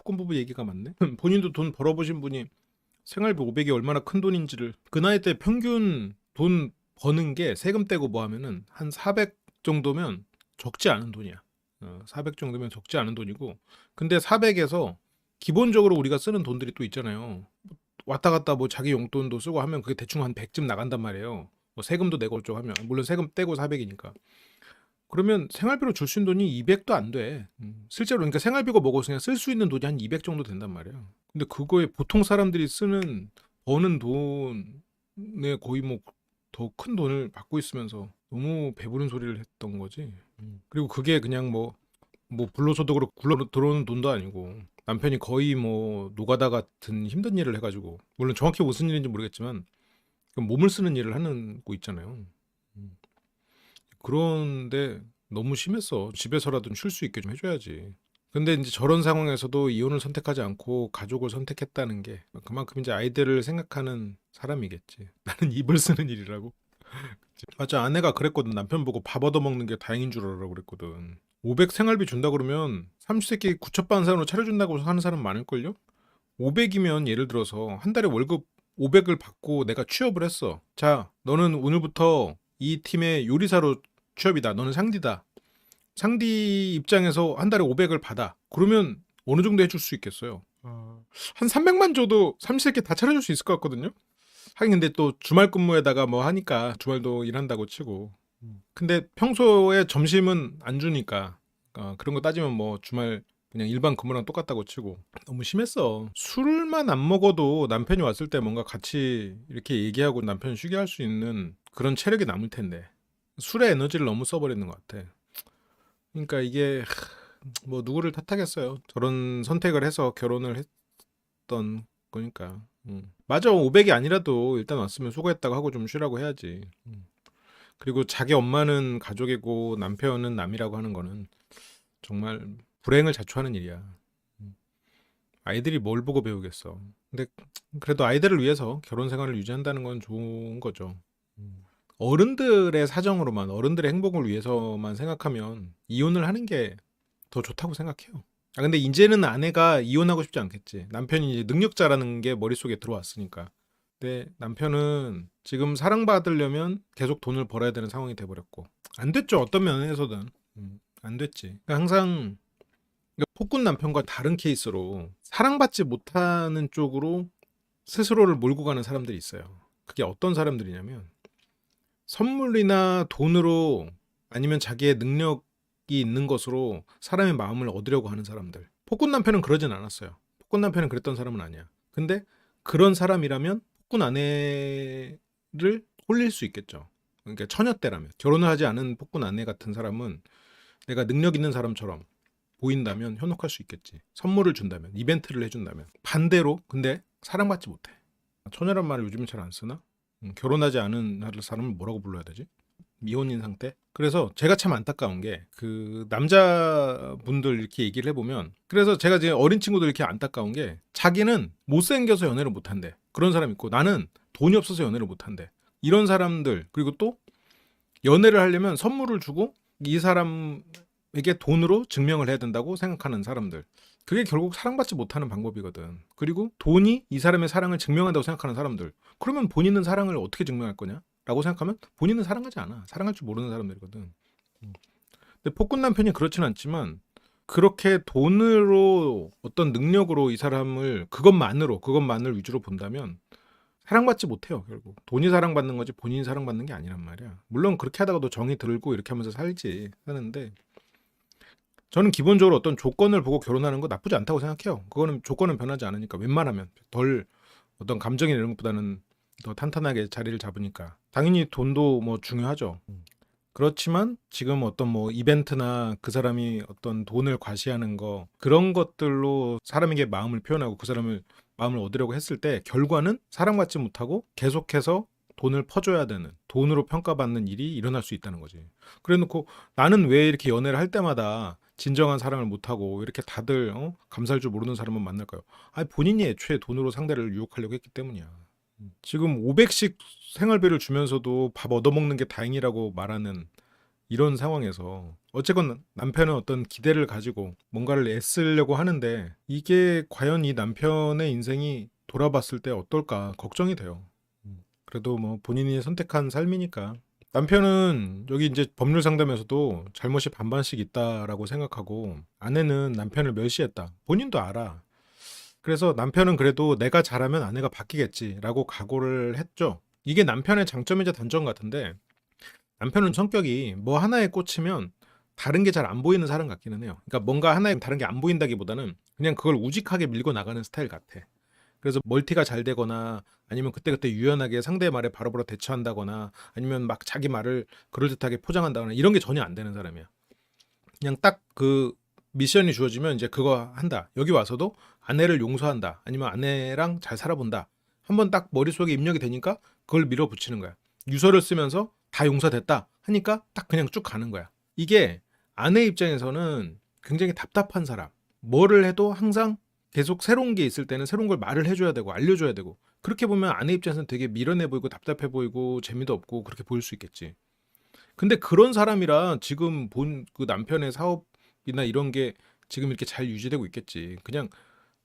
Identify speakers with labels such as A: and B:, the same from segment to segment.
A: 폭군 부부 얘기가 많네. 본인도 돈 벌어보신 분이 생활비 500이 얼마나 큰 돈인지를 그 나이 때 평균 돈 버는 게 세금 떼고 뭐 하면은 한 400 정도면 적지 않은 돈이야. 400 정도면 적지 않은 돈이고 근데 400에서 기본적으로 우리가 쓰는 돈들이 또 있잖아요. 왔다 갔다 뭐 자기 용돈도 쓰고 하면 그게 대충 한 100쯤 나간단 말이에요. 뭐 세금도 내고 어쩌고 하면 물론 세금 떼고 400이니까 그러면 생활비로 줄 수 있는 돈이 200도 안 돼. 실제로 그러니까 생활비가 먹어서 그냥 쓸 수 있는 돈이 한 200 정도 된단 말이야. 근데 그거에 보통 사람들이 쓰는 버는 돈에 거의 뭐 더 큰 돈을 받고 있으면서 너무 배부른 소리를 했던 거지. 그리고 그게 그냥 뭐 불로소득으로 굴러 들어오는 돈도 아니고 남편이 거의 뭐 노가다 같은 힘든 일을 해가지고 물론 정확히 무슨 일인지 모르겠지만 몸을 쓰는 일을 하는 거 있잖아요. 음. 그런데 너무 심했어. 집에서라도 쉴 수 있게 좀 해줘야지. 근데 이제 저런 상황에서도 이혼을 선택하지 않고 가족을 선택했다는 게 그만큼 이제 아이들을 생각하는 사람이겠지. 나는 입을 쓰는 일이라고. 맞아, 아내가 그랬거든. 남편 보고 밥 얻어먹는 게 다행인 줄 알아라고 그랬거든. 500 생활비 준다 그러면 삼시세끼 구첩반상으로 차려준다고 하는 사람 많을걸요? 500이면 예를 들어서 한 달에 월급 500을 받고 내가 취업을 했어. 자, 너는 오늘부터 이 팀의 요리사로 취업이다. 너는 상디다. 상디 입장에서 한 달에 500을 받아. 그러면 어느 정도 해줄 수 있겠어요? 한 300만 줘도 삼시세끼 다 차려줄 수 있을 것 같거든요? 하긴 근데 또 주말 근무에다가 뭐 하니까 주말도 일한다고 치고. 근데 평소에 점심은 안 주니까 그런 거 따지면 뭐 주말 그냥 일반 근무랑 똑같다고 치고 너무 심했어. 술만 안 먹어도 남편이 왔을 때 뭔가 같이 이렇게 얘기하고 남편 쉬게 할 수 있는 그런 체력이 남을 텐데 술에 에너지를 너무 써버리는 것 같아. 그러니까 이게 뭐 누구를 탓하겠어요. 저런 선택을 해서 결혼을 했던 거니까. 맞아, 500이 아니라도 일단 왔으면 수고했다고 하고 좀 쉬라고 해야지. 그리고 자기 엄마는 가족이고 남편은 남이라고 하는 거는 정말 불행을 자초하는 일이야. 음. 아이들이 뭘 보고 배우겠어. 근데 그래도 아이들을 위해서 결혼 생활을 유지한다는 건 좋은 거죠. 어른들의 사정으로만, 어른들의 행복을 위해서만 생각하면 이혼을 하는 게 더 좋다고 생각해요. 근데 이제는 아내가 이혼하고 싶지 않겠지. 남편이 이제 능력자라는 게 머릿속에 들어왔으니까. 근데 남편은 지금 사랑받으려면 계속 돈을 벌어야 되는 상황이 돼버렸고. 안 됐죠. 어떤 면에서든. 안 됐지. 그러니까 항상 폭군 남편과 다른 케이스로 사랑받지 못하는 쪽으로 스스로를 몰고 가는 사람들이 있어요. 그게 어떤 사람들이냐면 선물이나 돈으로 아니면 자기의 능력이 있는 것으로 사람의 마음을 얻으려고 하는 사람들. 폭군 남편은 그러진 않았어요. 폭군 남편은 그랬던 사람은 아니야. 근데 그런 사람이라면 폭군 아내를 홀릴 수 있겠죠. 그러니까 처녀 때라면 결혼을 하지 않은 폭군 아내 같은 사람은 내가 능력 있는 사람처럼 보인다면 현혹할 수 있겠지. 선물을 준다면, 이벤트를 해준다면. 반대로 근데 사랑받지 못해. 처녀란 말을 요즘은 잘 안 쓰나? 결혼하지 않은 사람을 뭐라고 불러야 되지? 미혼인 상태? 그래서 제가 참 안타까운 게 그 남자분들 이렇게 얘기를 해보면 그래서 제가 이제 어린 친구들 이렇게 안타까운 게 자기는 못생겨서 연애를 못한대. 그런 사람 있고 나는 돈이 없어서 연애를 못한대. 이런 사람들 그리고 또 연애를 하려면 선물을 주고 이 사람에게 돈으로 증명을 해야 된다고 생각하는 사람들. 그게 결국 사랑받지 못하는 방법이거든. 그리고 돈이 이 사람의 사랑을 증명한다고 생각하는 사람들. 그러면 본인은 사랑을 어떻게 증명할 거냐? 라고 생각하면 본인은 사랑하지 않아. 사랑할 줄 모르는 사람들이거든. 근데 폭군 남편이 그렇진 않지만 그렇게 돈으로 어떤 능력으로 이 사람을 그것만을 위주로 본다면 사랑받지 못해요. 결국 돈이 사랑받는 거지 본인이 사랑받는 게 아니란 말이야. 물론 그렇게 하다가도 정이 들고 이렇게 하면서 살지 하는데 저는 기본적으로 어떤 조건을 보고 결혼하는 거 나쁘지 않다고 생각해요. 그거는 조건은 변하지 않으니까 웬만하면 덜 어떤 감정이 이런 것보다는 더 탄탄하게 자리를 잡으니까 당연히 돈도 뭐 중요하죠. 그렇지만 지금 어떤 뭐 이벤트나 그 사람이 어떤 돈을 과시하는 거 그런 것들로 사람에게 마음을 표현하고 그 사람을 마음을 얻으려고 했을 때 결과는 사랑받지 못하고 계속해서 돈을 퍼줘야 되는 돈으로 평가받는 일이 일어날 수 있다는 거지. 그래놓고 나는 왜 이렇게 연애를 할 때마다 진정한 사랑을 못하고 이렇게 다들 감사할 줄 모르는 사람만 만날까요? 아니 본인이 애초에 돈으로 상대를 유혹하려고 했기 때문이야. 지금 500씩 생활비를 주면서도 밥 얻어먹는 게 다행이라고 말하는 이런 상황에서 어쨌건 남편은 어떤 기대를 가지고 뭔가를 애쓰려고 하는데 이게 과연 이 남편의 인생이 돌아봤을 때 어떨까 걱정이 돼요. 그래도 뭐 본인이 선택한 삶이니까. 남편은 여기 이제 법률 상담에서도 잘못이 반반씩 있다라고 생각하고 아내는 남편을 멸시했다. 본인도 알아. 그래서 남편은 그래도 내가 잘하면 아내가 바뀌겠지라고 각오를 했죠. 이게 남편의 장점이자 단점 같은데 남편은 성격이 뭐 하나에 꽂히면 다른 게 잘 안 보이는 사람 같기는 해요. 그러니까 뭔가 하나에 다른 게 안 보인다기보다는 그냥 그걸 우직하게 밀고 나가는 스타일 같아. 그래서 멀티가 잘 되거나 아니면 그때그때 유연하게 상대의 말에 바로바로 대처한다거나 아니면 막 자기 말을 그럴듯하게 포장한다거나 이런 게 전혀 안 되는 사람이야. 그냥 딱 그 미션이 주어지면 이제 그거 한다. 여기 와서도 아내를 용서한다. 아니면 아내랑 잘 살아본다. 한번 딱 머릿속에 입력이 되니까 그걸 밀어붙이는 거야. 유서를 쓰면서 다 용서됐다 하니까 딱 그냥 쭉 가는 거야. 이게 아내 입장에서는 굉장히 답답한 사람. 뭐를 해도 항상 계속 새로운 게 있을 때는 새로운 걸 말을 해줘야 되고 알려줘야 되고 그렇게 보면 아내 입장에서는 되게 미련해 보이고 답답해 보이고 재미도 없고 그렇게 보일 수 있겠지. 근데 그런 사람이라 지금 본 그 남편의 사업이나 이런 게 지금 이렇게 잘 유지되고 있겠지. 그냥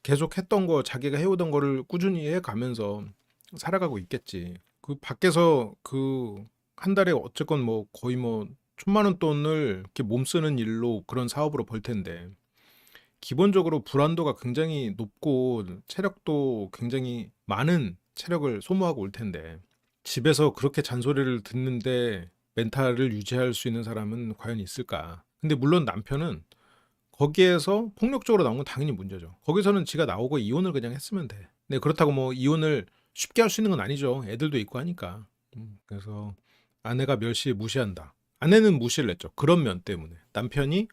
A: 계속 했던 거 자기가 해오던 거를 꾸준히 해가면서 살아가고 있겠지. 그 밖에서 그 한 달에 어쨌건 뭐 거의 뭐 1,000만 원 돈을 이렇게 몸 쓰는 일로 그런 사업으로 벌 텐데 기본적으로 불안도가 굉장히 높고 체력도 굉장히 많은 체력을 소모하고 올 텐데 집에서 그렇게 잔소리를 듣는데 멘탈을 유지할 수 있는 사람은 과연 있을까? 근데 물론 남편은 거기에서 폭력적으로 나온 건 당연히 문제죠. 거기서는 지가 나오고 이혼을 그냥 했으면 돼. 근데 그렇다고 뭐 이혼을 쉽게 할 수 있는 건 아니죠. 애들도 있고 하니까. 그래서 아내가 멸시 무시한다. 아내는 무시를 했죠. 그런 면 때문에. 남편이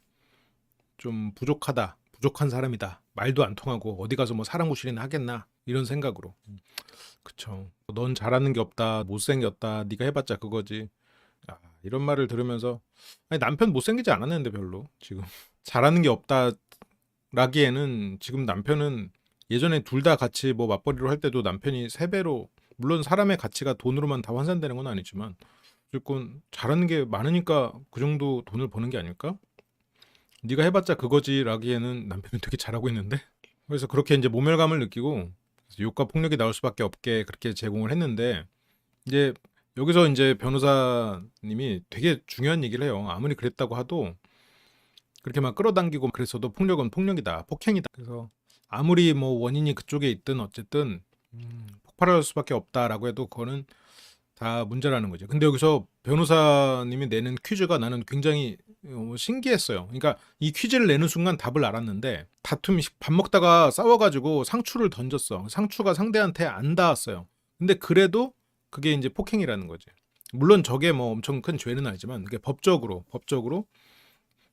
A: 좀 부족하다. 부족한 사람이다. 말도 안 통하고 어디 가서 뭐 사람 구실이나 하겠나. 이런 생각으로. 그쵸. 넌 잘하는 게 없다. 못생겼다. 네가 해봤자 그거지. 아, 이런 말을 들으면서 아니 남편 못생기지 않았는데 별로 지금 잘하는 게 없다라기에는 지금 남편은 예전에 둘 다 같이 뭐 맞벌이로 할 때도 남편이 3배로 물론 사람의 가치가 돈으로만 다 환산되는 건 아니지만 무조건 잘하는 게 많으니까 그 정도 돈을 버는 게 아닐까? 네가 해봤자 그거지라기에는 남편이 되게 잘하고 있는데 그래서 그렇게 이제 모멸감을 느끼고 욕과 폭력이 나올 수밖에 없게 그렇게 제공을 했는데 이제 여기서 이제 변호사님이 되게 중요한 얘기를 해요. 아무리 그랬다고 하도 그렇게 막 끌어당기고 그랬어도 폭력은 폭력이다. 폭행이다. 그래서 아무리 뭐 원인이 그쪽에 있든 어쨌든 폭발할 수밖에 없다라고 해도 그거는 다 문제라는 거죠. 근데 여기서 변호사님이 내는 퀴즈가 나는 굉장히 신기했어요. 그러니까 이 퀴즈를 내는 순간 답을 알았는데 다툼이 밥 먹다가 싸워가지고 상추를 던졌어. 상추가 상대한테 안 닿았어요. 근데 그래도 그게 이제 폭행이라는 거지. 물론 저게 뭐 엄청 큰 죄는 아니지만 그게 법적으로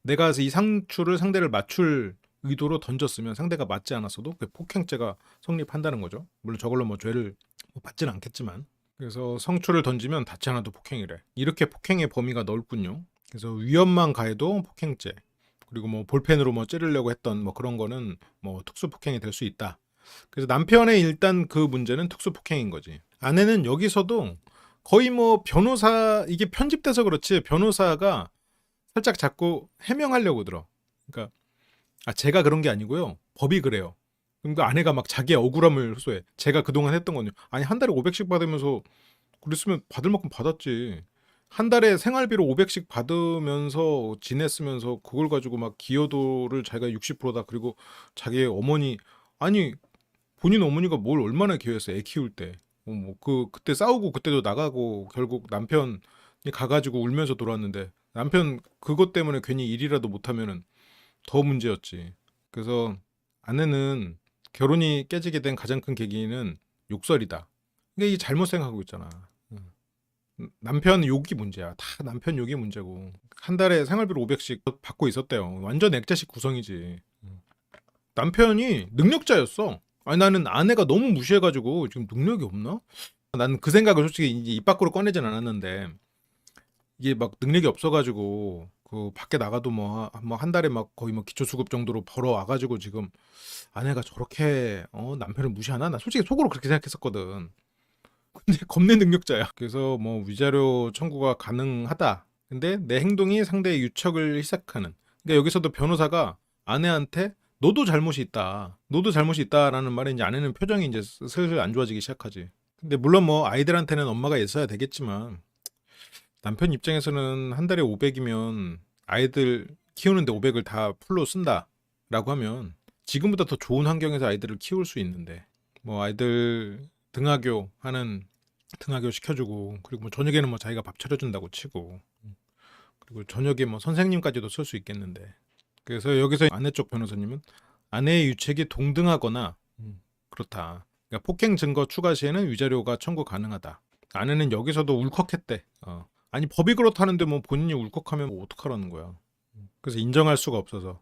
A: 내가 이 상추를 상대를 맞출 의도로 던졌으면 상대가 맞지 않았어도 그 폭행죄가 성립한다는 거죠. 물론 저걸로 뭐 죄를 받지는 않겠지만. 그래서 상추를 던지면 닿지 않아도 폭행이래. 이렇게 폭행의 범위가 넓군요. 그래서 위협만 가해도 폭행죄. 그리고 뭐 볼펜으로 뭐 찌르려고 했던 뭐 그런 거는 뭐 특수 폭행이 될 수 있다. 그래서 남편의 일단 그 문제는 특수 폭행인 거지. 아내는 여기서도 거의 뭐 변호사 이게 편집돼서 그렇지 변호사가 살짝 자꾸 해명하려고 들어. 그러니까 제가 그런 게 아니고요. 법이 그래요. 그러니까 아내가 막 자기의 억울함을 호소해. 제가 그동안 했던 건요. 아니 한 달에 500씩 받으면서 그랬으면 받을 만큼 받았지. 한 달에 생활비로 500씩 받으면서 지냈으면서 그걸 가지고 막 기여도를 자기가 60%다. 그리고 자기의 어머니 아니 본인 어머니가 뭘 얼마나 기여했어 애 키울 때. 그때 싸우고 그때도 나가고 결국 남편이 가가지고 울면서 돌아왔는데 남편 그것 때문에 괜히 일이라도 못하면은 더 문제였지. 그래서 아내는 결혼이 깨지게 된 가장 큰 계기는 욕설이다. 근데 이게 잘못 생각하고 있잖아. 남편 욕이 문제야. 다 남편 욕이 문제고. 한 달에 생활비로 500씩 받고 있었대요. 완전 액자식 구성이지. 남편이 능력자였어. 아니 나는 아내가 너무 무시해가지고 지금 능력이 없나? 나는 그 생각을 솔직히 이제 입 밖으로 꺼내진 않았는데 이게 막 능력이 없어가지고 그 밖에 나가도 뭐 한 달에 막 거의 뭐 기초수급 정도로 벌어 와가지고 지금 아내가 저렇게 남편을 무시하나? 나 솔직히 속으로 그렇게 생각했었거든. 근데 겁내 능력자야. 그래서 뭐 위자료 청구가 가능하다. 근데 내 행동이 상대의 유척을 희석하는. 그러니까 여기서도 변호사가 아내한테 너도 잘못이 있다. 너도 잘못이 있다라는 말에 이제 아내는 표정이 이제 슬슬 안 좋아지기 시작하지. 근데 물론 뭐 아이들한테는 엄마가 있어야 되겠지만 남편 입장에서는 한 달에 500이면 아이들 키우는데 500을 다 풀로 쓴다라고 하면 지금보다 더 좋은 환경에서 아이들을 키울 수 있는데 뭐 아이들 등하교 시켜주고 그리고 뭐 저녁에는 뭐 자기가 밥 차려준다고 치고 그리고 저녁에 뭐 선생님까지도 쓸 수 있겠는데 그래서 여기서 아내 쪽 변호사님은 아내의 유책이 동등하거나 그렇다. 그러니까 폭행 증거 추가 시에는 위자료가 청구 가능하다. 아내는 여기서도 울컥했대. 아니 법이 그렇다는데 뭐 본인이 울컥하면 뭐 어떡하라는 거야. 그래서 인정할 수가 없어서.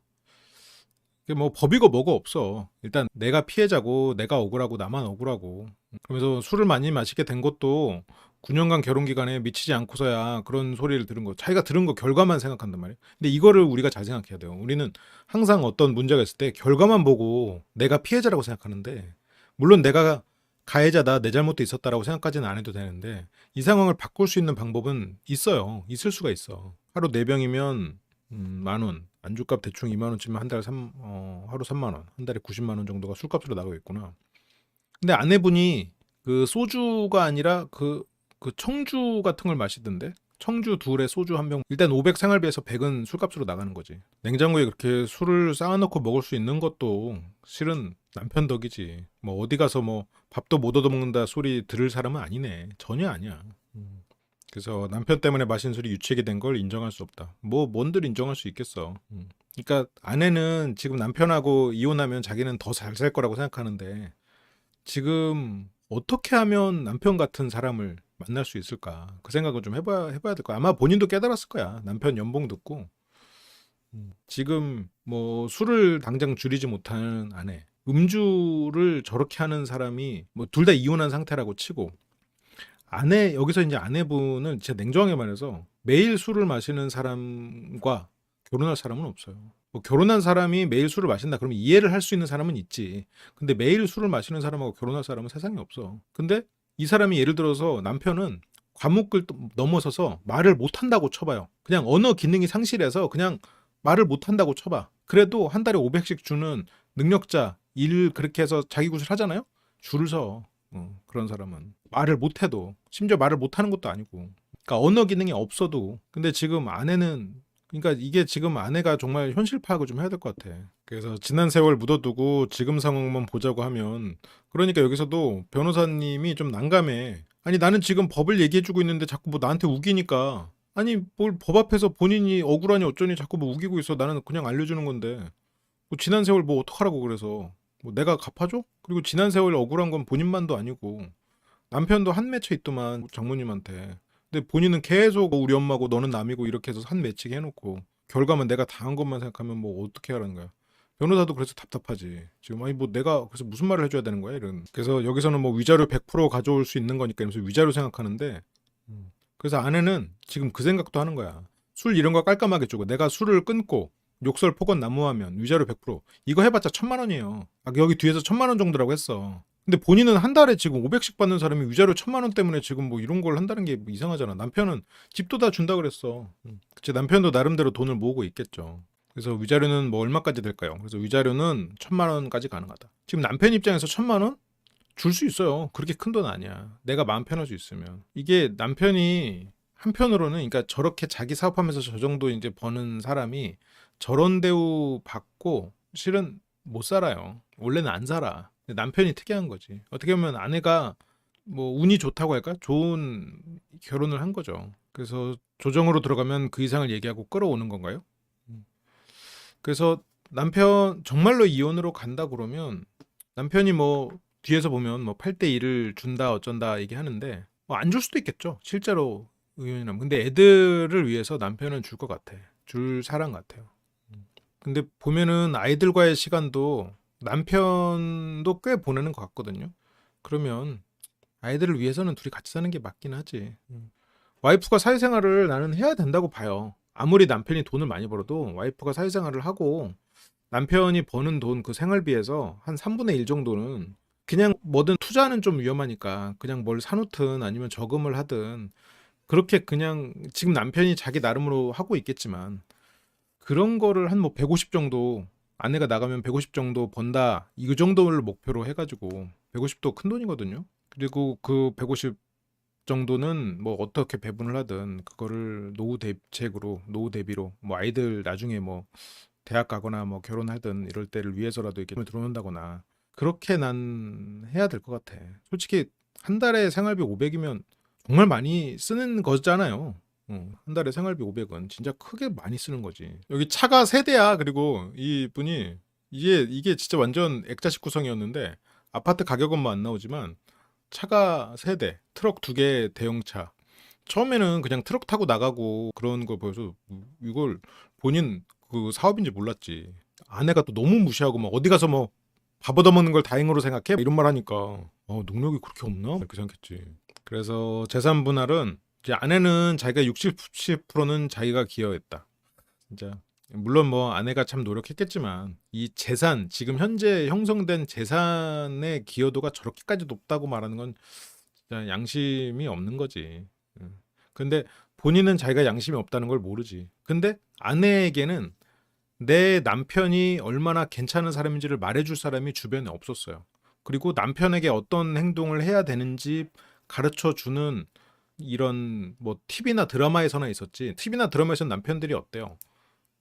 A: 이게 뭐 법이고 뭐고 없어. 일단 내가 피해자고 내가 억울하고 나만 억울하고. 그러면서 술을 많이 마시게 된 것도 9년간 결혼 기간에 미치지 않고서야 그런 소리를 들은 거. 자기가 들은 거 결과만 생각한단 말이야. 근데 이거를 우리가 잘 생각해야 돼요. 우리는 항상 어떤 문제가 있을 때 결과만 보고 내가 피해자라고 생각하는데 물론 내가 가해자다 내 잘못도 있었다라고 생각까지는 안 해도 되는데 이 상황을 바꿀 수 있는 방법은 있어요. 있을 수가 있어. 하루 4병이면 10,000원, 안주값 대충 2만 원치면 한 달에 하루 3만 원, 한 달에 90만 원 정도가 술값으로 나가고 있구나. 근데 아내분이 그 소주가 아니라 그 청주 같은 걸 마시던데 청주 둘에 소주 한 병 일단 500 생활비에서 100은 술값으로 나가는 거지. 냉장고에 그렇게 술을 쌓아놓고 먹을 수 있는 것도 실은 남편 덕이지. 뭐 어디 가서 뭐 밥도 못 얻어먹는다 소리 들을 사람은 아니네. 전혀 아니야. 그래서 남편 때문에 마신 술이 유책이 된 걸 인정할 수 없다. 뭐 뭔들 인정할 수 있겠어. 그러니까 아내는 지금 남편하고 이혼하면 자기는 더 잘 살 거라고 생각하는데 지금 어떻게 하면 남편 같은 사람을 만날 수 있을까? 그 생각을 좀 해봐야 될 거야. 아마 본인도 깨달았을 거야. 남편 연봉 듣고 지금 뭐 술을 당장 줄이지 못하는 아내, 음주를 저렇게 하는 사람이 뭐 둘 다 이혼한 상태라고 치고 아내 여기서 이제 아내분은 진짜 냉정하게 말해서 매일 술을 마시는 사람과 결혼할 사람은 없어요. 뭐 결혼한 사람이 매일 술을 마신다 그러면 이해를 할 수 있는 사람은 있지. 근데 매일 술을 마시는 사람하고 결혼할 사람은 세상에 없어. 근데 이 사람이 예를 들어서 남편은 과묵을 넘어서서 말을 못 한다고 쳐봐요. 그냥 언어 기능이 상실해서 그냥 말을 못 한다고 쳐봐. 그래도 한 달에 500씩 주는 능력자 일 그렇게 해서 자기 구실 하잖아요. 줄을 서. 그런 사람은 말을 못해도 심지어 말을 못하는 것도 아니고 그러니까 언어 기능이 없어도 근데 지금 아내는 그러니까 이게 지금 아내가 정말 현실 파악을 좀 해야 될 것 같아. 그래서 지난 세월 묻어두고 지금 상황만 보자고 하면 그러니까 여기서도 변호사님이 좀 난감해. 아니 나는 지금 법을 얘기해주고 있는데 자꾸 뭐 나한테 우기니까 아니 뭘 법 앞에서 본인이 억울하니 어쩌니 자꾸 뭐 우기고 있어. 나는 그냥 알려주는 건데 뭐 지난 세월 뭐 어떡하라고 그래서 뭐 내가 갚아줘? 그리고 지난 세월 억울한 건 본인만도 아니고 남편도 한 맺혀 있더만 장모님한테. 근데 본인은 계속 우리 엄마고 너는 남이고 이렇게 해서 한 맺히게 해놓고 결과만 내가 당한 것만 생각하면 뭐 어떻게 하라는 거야. 변호사도 그래서 답답하지. 지금 아니 뭐 내가 그래서 무슨 말을 해줘야 되는 거야 이런. 그래서 여기서는 뭐 위자료 100% 가져올 수 있는 거니까 이러면서 위자료 생각하는데 그래서 아내는 지금 그 생각도 하는 거야. 술 이런 거 깔끔하게 주고 내가 술을 끊고 욕설 폭언 난무하면 위자료 100% 이거 해봤자 1,000만 원이에요. 여기 뒤에서 1,000만 원 정도라고 했어. 근데 본인은 한 달에 지금 500씩 받는 사람이 위자료 1,000만 원 때문에 지금 뭐 이런 걸 한다는 게 이상하잖아. 남편은 집도 다 준다 그랬어. 그치 남편도 나름대로 돈을 모으고 있겠죠. 그래서 위자료는 뭐 얼마까지 될까요? 그래서 위자료는 1,000만 원까지 가능하다. 지금 남편 입장에서 1,000만 원? 줄 수 있어요. 그렇게 큰 돈 아니야. 내가 마음 편할 수 있으면. 이게 남편이 한편으로는 그러니까 저렇게 자기 사업하면서 저 정도 이제 버는 사람이 저런 대우 받고 실은 못 살아요. 원래는 안 살아. 근데 남편이 특이한 거지. 어떻게 보면 아내가 뭐 운이 좋다고 할까? 좋은 결혼을 한 거죠. 그래서 조정으로 들어가면 그 이상을 얘기하고 끌어오는 건가요? 그래서 남편 정말로 이혼으로 간다 그러면 남편이 뭐 뒤에서 보면 뭐 8대 1을 준다 어쩐다 얘기하는데 뭐 안 줄 수도 있겠죠. 실제로 의원이라면. 근데 애들을 위해서 남편은 줄 것 같아. 줄 사람 같아요. 근데 보면은 아이들과의 시간도 남편도 꽤 보내는 것 같거든요. 그러면 아이들을 위해서는 둘이 같이 사는 게 맞긴 하지. 와이프가 사회생활을 나는 해야 된다고 봐요. 아무리 남편이 돈을 많이 벌어도 와이프가 사회생활을 하고 남편이 버는 돈 그 생활비에서 한 3분의 1 정도는 그냥 뭐든 투자는 좀 위험하니까 그냥 뭘 사놓든 아니면 저금을 하든 그렇게 그냥 지금 남편이 자기 나름으로 하고 있겠지만 그런 거를 한 뭐 150 정도 아내가 나가면 150 정도 번다 이 정도를 목표로 해가지고 150도 큰 돈이거든요. 그리고 그 150 정도는 뭐 어떻게 배분을 하든 그거를 노후 대책으로 노후 대비로 뭐 아이들 나중에 뭐 대학 가거나 뭐 결혼하든 이럴 때를 위해서라도 이렇게 들어놓는다거나 그렇게 난 해야 될 것 같아. 솔직히 한 달에 생활비 500이면 정말 많이 쓰는 거잖아요. 한 달에 생활비 500은 진짜 크게 많이 쓰는 거지. 여기 차가 세 대야. 그리고 이분이 이게 진짜 완전 액자식 구성이었는데 아파트 가격은 뭐 안 나오지만 차가 세 대, 트럭 두 개 대형차. 처음에는 그냥 트럭 타고 나가고 그런 걸 보여서 이걸 본인 그 사업인지 몰랐지. 아내가 또 너무 무시하고 막 어디 가서 뭐 밥 얻어먹는 걸 다행으로 생각해? 이런 말 하니까 능력이 그렇게 없나? 이렇게 생각했지. 그래서 재산 분할은 이제 아내는 자기가 60%는 자기가 기여했다. 진짜 물론 뭐 아내가 참 노력했겠지만 이 재산 지금 현재 형성된 재산의 기여도가 저렇게까지 높다고 말하는 건 진짜 양심이 없는 거지. 근데 본인은 자기가 양심이 없다는 걸 모르지. 근데 아내에게는 내 남편이 얼마나 괜찮은 사람인지를 말해줄 사람이 주변에 없었어요. 그리고 남편에게 어떤 행동을 해야 되는지 가르쳐 주는 이런 뭐 TV나 드라마에서나 있었지. TV나 드라마에서는 남편들이 어때요?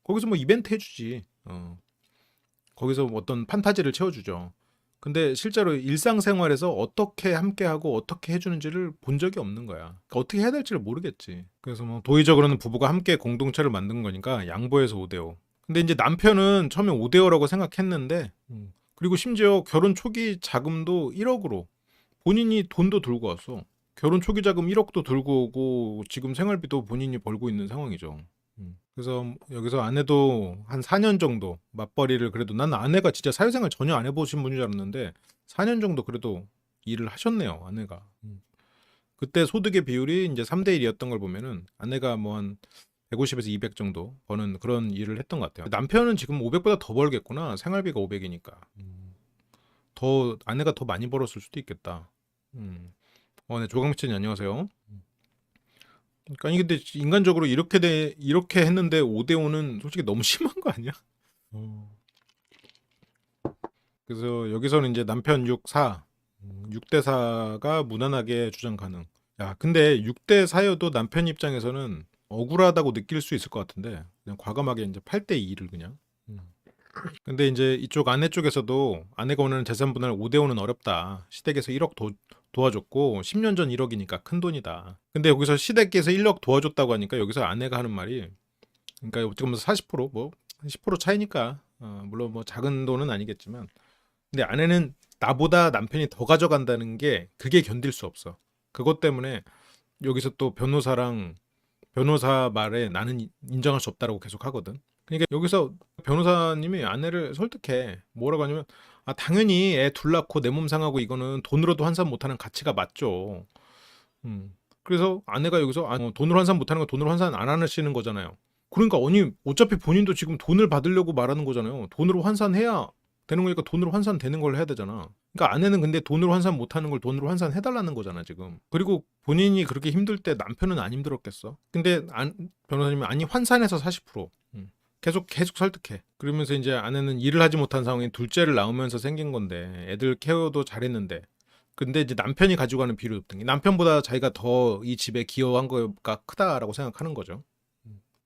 A: 거기서 뭐 이벤트 해주지. 거기서 뭐 어떤 판타지를 채워주죠. 근데 실제로 일상생활에서 어떻게 함께하고 어떻게 해주는지를 본 적이 없는 거야. 그러니까 어떻게 해야 될지를 모르겠지. 그래서 뭐 도의적으로는 부부가 함께 공동체를 만든 거니까 양보해서 5대5. 근데 이제 남편은 처음에 5대5라고 생각했는데 그리고 심지어 결혼 초기 자금도 1억으로 본인이 돈도 들고 왔어. 결혼 초기 자금 1억도 들고 오고 지금 생활비도 본인이 벌고 있는 상황이죠. 그래서 여기서 아내도 한 4년 정도 맞벌이를 그래도 난 아내가 진짜 사회생활 전혀 안 해보신 분인 줄 알았는데 4년 정도 그래도 일을 하셨네요, 아내가. 그때 소득의 비율이 이제 3대 1이었던 걸 보면은 아내가 뭐 한 150에서 200 정도 버는 그런 일을 했던 것 같아요. 남편은 지금 500보다 더 벌겠구나. 생활비가 500이니까. 더 아내가 더 많이 벌었을 수도 있겠다. 네, 조강미천님 안녕하세요. 그러니까 아니 근데 인간적으로 이렇게 했는데 5대 5는 솔직히 너무 심한 거 아니야? 어. 그래서 여기서는 이제 남편 6, 4, 6대 4가 무난하게 주장 가능. 야, 근데 6대 4여도 남편 입장에서는 억울하다고 느낄 수 있을 것 같은데 그냥 과감하게 이제 8대 2를 그냥. 근데 이제 이쪽 아내 쪽에서도 아내가 원하는 재산 분할 5대 5는 어렵다. 시댁에서 1억 도와줬고 10년 전 1억이니까 큰 돈이다. 근데 여기서 시댁에서 1억 도와줬다고 하니까 여기서 아내가 하는 말이 그러니까 어떻게 보면 40%뭐 10% 차이니까 물론 뭐 작은 돈은 아니겠지만 근데 아내는 나보다 남편이 더 가져간다는 게 그게 견딜 수 없어. 그것 때문에 여기서 또 변호사 말에 나는 인정할 수 없다라고 계속 하거든. 그러니까 여기서 변호사님이 아내를 설득해. 뭐라고 하냐면 당연히 애 둘 낳고 내 몸 상하고 이거는 돈으로도 환산 못하는 가치가 맞죠. 그래서 아내가 여기서 돈으로 환산 못하는 거 돈으로 환산 안 하시는 거잖아요. 그러니까 아니 어차피 본인도 지금 돈을 받으려고 말하는 거잖아요. 돈으로 환산해야 되는 거니까 돈으로 환산되는 걸 해야 되잖아. 그러니까 아내는 근데 돈으로 환산 못하는 걸 돈으로 환산해달라는 거잖아 지금. 그리고 본인이 그렇게 힘들 때 남편은 안 힘들었겠어. 근데 변호사님이 아니 환산해서 40%. 계속 설득해. 그러면서 이제 아내는 일을 하지 못한 상황에 둘째를 낳으면서 생긴 건데 애들 케어도 잘했는데 근데 이제 남편이 가지고 가는 비율이 높던 게 남편보다 자기가 더 이 집에 기여한 거가 크다라고 생각하는 거죠.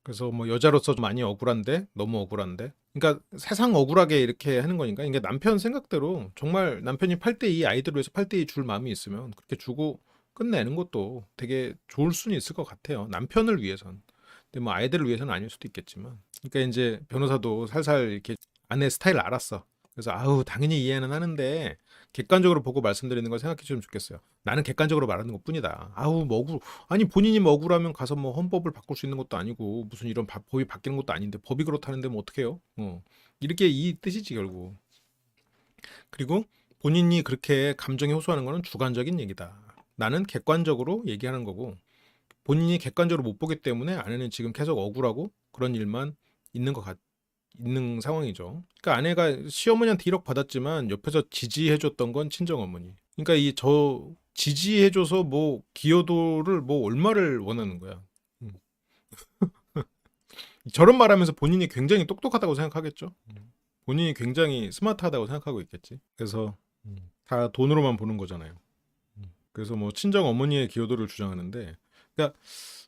A: 그래서 뭐 여자로서 좀 많이 억울한데 너무 억울한데 그러니까 세상 억울하게 이렇게 하는 거니까 이게 남편 생각대로 정말 남편이 8대 2 아이들을 위해서 8대 2 줄 마음이 있으면 그렇게 주고 끝내는 것도 되게 좋을 수는 있을 것 같아요. 남편을 위해선. 근데 뭐 아이들을 위해서는 아닐 수도 있겠지만 그러니까 이제 변호사도 살살 이렇게 아내 스타일을 알았어. 그래서 아우 당연히 이해는 하는데 객관적으로 보고 말씀드리는 걸 생각해 주면 좋겠어요. 나는 객관적으로 말하는 것뿐이다. 아우 뭐 아니 본인이 뭐 억울하면 가서 뭐 헌법을 바꿀 수 있는 것도 아니고 무슨 이런 법이 바뀌는 것도 아닌데 법이 그렇다는데 뭐 어떡해요? 이렇게 이 뜻이지 결국. 그리고 본인이 그렇게 감정에 호소하는 거는 주관적인 얘기다. 나는 객관적으로 얘기하는 거고 본인이 객관적으로 못 보기 때문에 아내는 지금 계속 억울하고 그런 일만 있는 있는 상황이죠. 그러니까 아내가 시어머니한테 1억 받았지만 옆에서 지지해줬던 건 친정어머니. 그러니까 지지해줘서 뭐 기여도를 뭐 얼마를 원하는 거야. 음. 저런 말하면서 본인이 굉장히 똑똑하다고 생각하겠죠. 본인이 굉장히 스마트하다고 생각하고 있겠지. 그래서 다 돈으로만 보는 거잖아요. 그래서 뭐 친정 어머니의 기여도를 주장하는데, 그러니까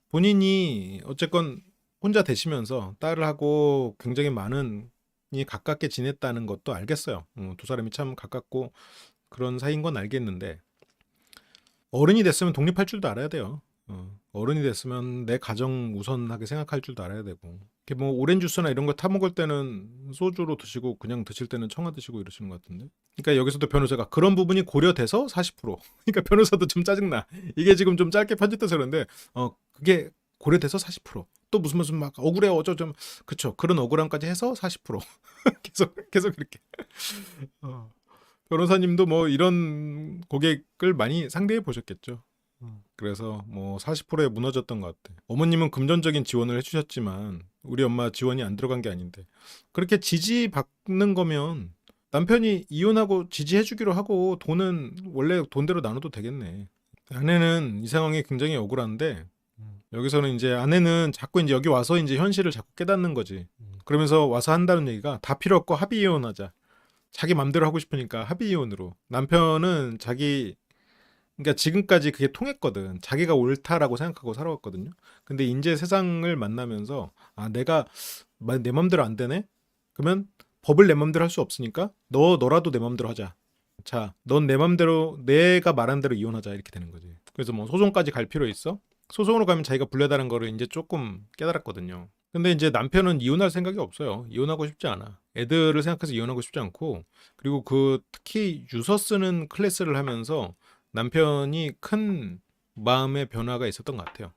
A: 본인이 어쨌건 혼자 되시면서 딸하고 굉장히 많은 이 가깝게 지냈다는 것도 알겠어요. 두 사람이 참 가깝고 그런 사이인 건 알겠는데, 어른이 됐으면 독립할 줄도 알아야 돼요. 어른이 됐으면 내 가정 우선하게 생각할 줄도 알아야 되고. 이렇게 뭐 오렌지 주스나 이런 거 타 먹을 때는 소주로 드시고 그냥 드실 때는 청아 드시고 이러시는 것 같은데. 그러니까 여기서도 변호사가 그런 부분이 고려돼서 40%. 그러니까 변호사도 좀 짜증나. 이게 지금 좀 짧게 편집돼서 그런데 그게 고려돼서 40%. 또 무슨 막 억울해 어쩌 좀 그쵸. 그런 억울함까지 해서 40%. 계속 이렇게. 변호사님도 뭐 이런 고객을 많이 상대해 보셨겠죠. 그래서 뭐 40%에 무너졌던 것 같아. 어머님은 금전적인 지원을 해주셨지만 우리 엄마 지원이 안 들어간 게 아닌데, 그렇게 지지받는 거면 남편이 이혼하고 지지해주기로 하고 돈은 원래 돈대로 나눠도 되겠네. 아내는 이 상황이 굉장히 억울한데, 여기서는 이제 아내는 자꾸 이제 여기 와서 이제 현실을 자꾸 깨닫는 거지. 그러면서 와서 한다는 얘기가 다 필요 없고 합의 이혼하자. 자기 맘대로 하고 싶으니까 합의 이혼으로. 남편은 그러니까 지금까지 그게 통했거든. 자기가 옳다라고 생각하고 살아왔거든요. 근데 이제 세상을 만나면서 내가 내 맘대로 안 되네? 그러면 법을 내 맘대로 할 수 없으니까 너라도 내 맘대로 하자. 자, 넌 내 맘대로 내가 말한 대로 이혼하자 이렇게 되는 거지. 그래서 뭐 소송까지 갈 필요 있어? 소송으로 가면 자기가 불리하다는 거를 이제 조금 깨달았거든요. 근데 이제 남편은 이혼할 생각이 없어요. 이혼하고 싶지 않아. 애들을 생각해서 이혼하고 싶지 않고, 그리고 특히 유서 쓰는 클래스를 하면서 남편이 큰 마음의 변화가 있었던 것 같아요.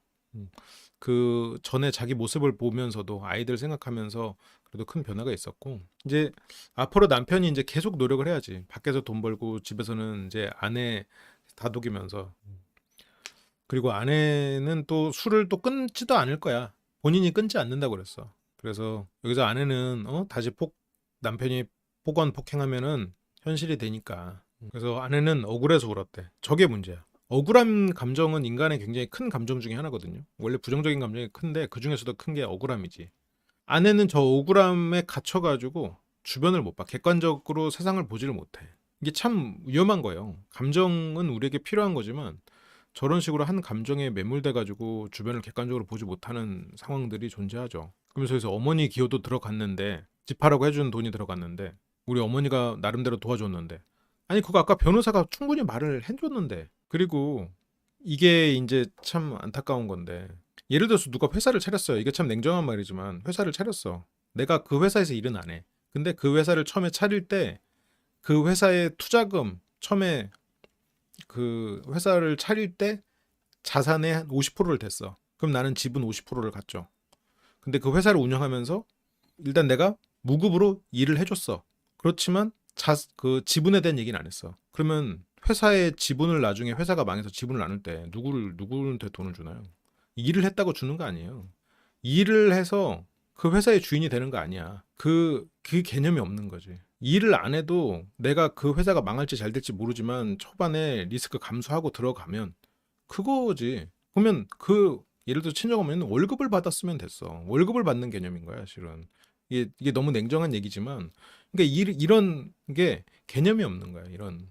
A: 그 전에 자기 모습을 보면서도 아이들 생각하면서 그래도 큰 변화가 있었고, 이제 앞으로 남편이 이제 계속 노력을 해야지. 밖에서 돈 벌고 집에서는 이제 아내 다독이면서. 그리고 아내는 또 술을 또 끊지도 않을 거야. 본인이 끊지 않는다고 그랬어. 그래서 여기서 아내는 다시 남편이 폭언 폭행하면은 현실이 되니까. 그래서 아내는 억울해서 울었대. 저게 문제야. 억울한 감정은 인간의 굉장히 큰 감정 중에 하나거든요. 원래 부정적인 감정이 큰데 그 중에서도 큰 게 억울함이지. 아내는 저 억울함에 갇혀가지고 주변을 못 봐. 객관적으로 세상을 보지를 못해. 이게 참 위험한 거예요. 감정은 우리에게 필요한 거지만 저런 식으로 한 감정에 매몰돼가지고 주변을 객관적으로 보지 못하는 상황들이 존재하죠. 그러면서 어머니 기여도 들어갔는데, 집 하라고 해주는 돈이 들어갔는데, 우리 어머니가 나름대로 도와줬는데, 아니 그거 아까 변호사가 충분히 말을 해줬는데. 그리고 이게 이제 참 안타까운 건데, 예를 들어서 누가 회사를 차렸어요. 이게 참 냉정한 말이지만 회사를 차렸어. 내가 그 회사에서 일은 안 해. 근데 그 회사를 처음에 차릴 때 그 회사의 투자금, 처음에 그 회사를 차릴 때 자산의 한 50%를 댔어. 그럼 나는 지분 50%를 갖죠. 근데 그 회사를 운영하면서 일단 내가 무급으로 일을 해줬어. 그렇지만 그 지분에 대한 얘기는 안 했어. 그러면 회사의 지분을 나중에 회사가 망해서 지분을 나눌 때 누구한테 돈을 주나요? 일을 했다고 주는 거 아니에요. 일을 해서 그 회사의 주인이 되는 거 아니야. 그 개념이 없는 거지. 일을 안 해도 내가 그 회사가 망할지 잘 될지 모르지만 초반에 리스크 감수하고 들어가면 그거지. 그러면 예를 들어 친정어머니는 월급을 받았으면 됐어. 월급을 받는 개념인 거야, 실은. 이게 너무 냉정한 얘기지만, 그러니까 이런 게 개념이 없는 거야. 이런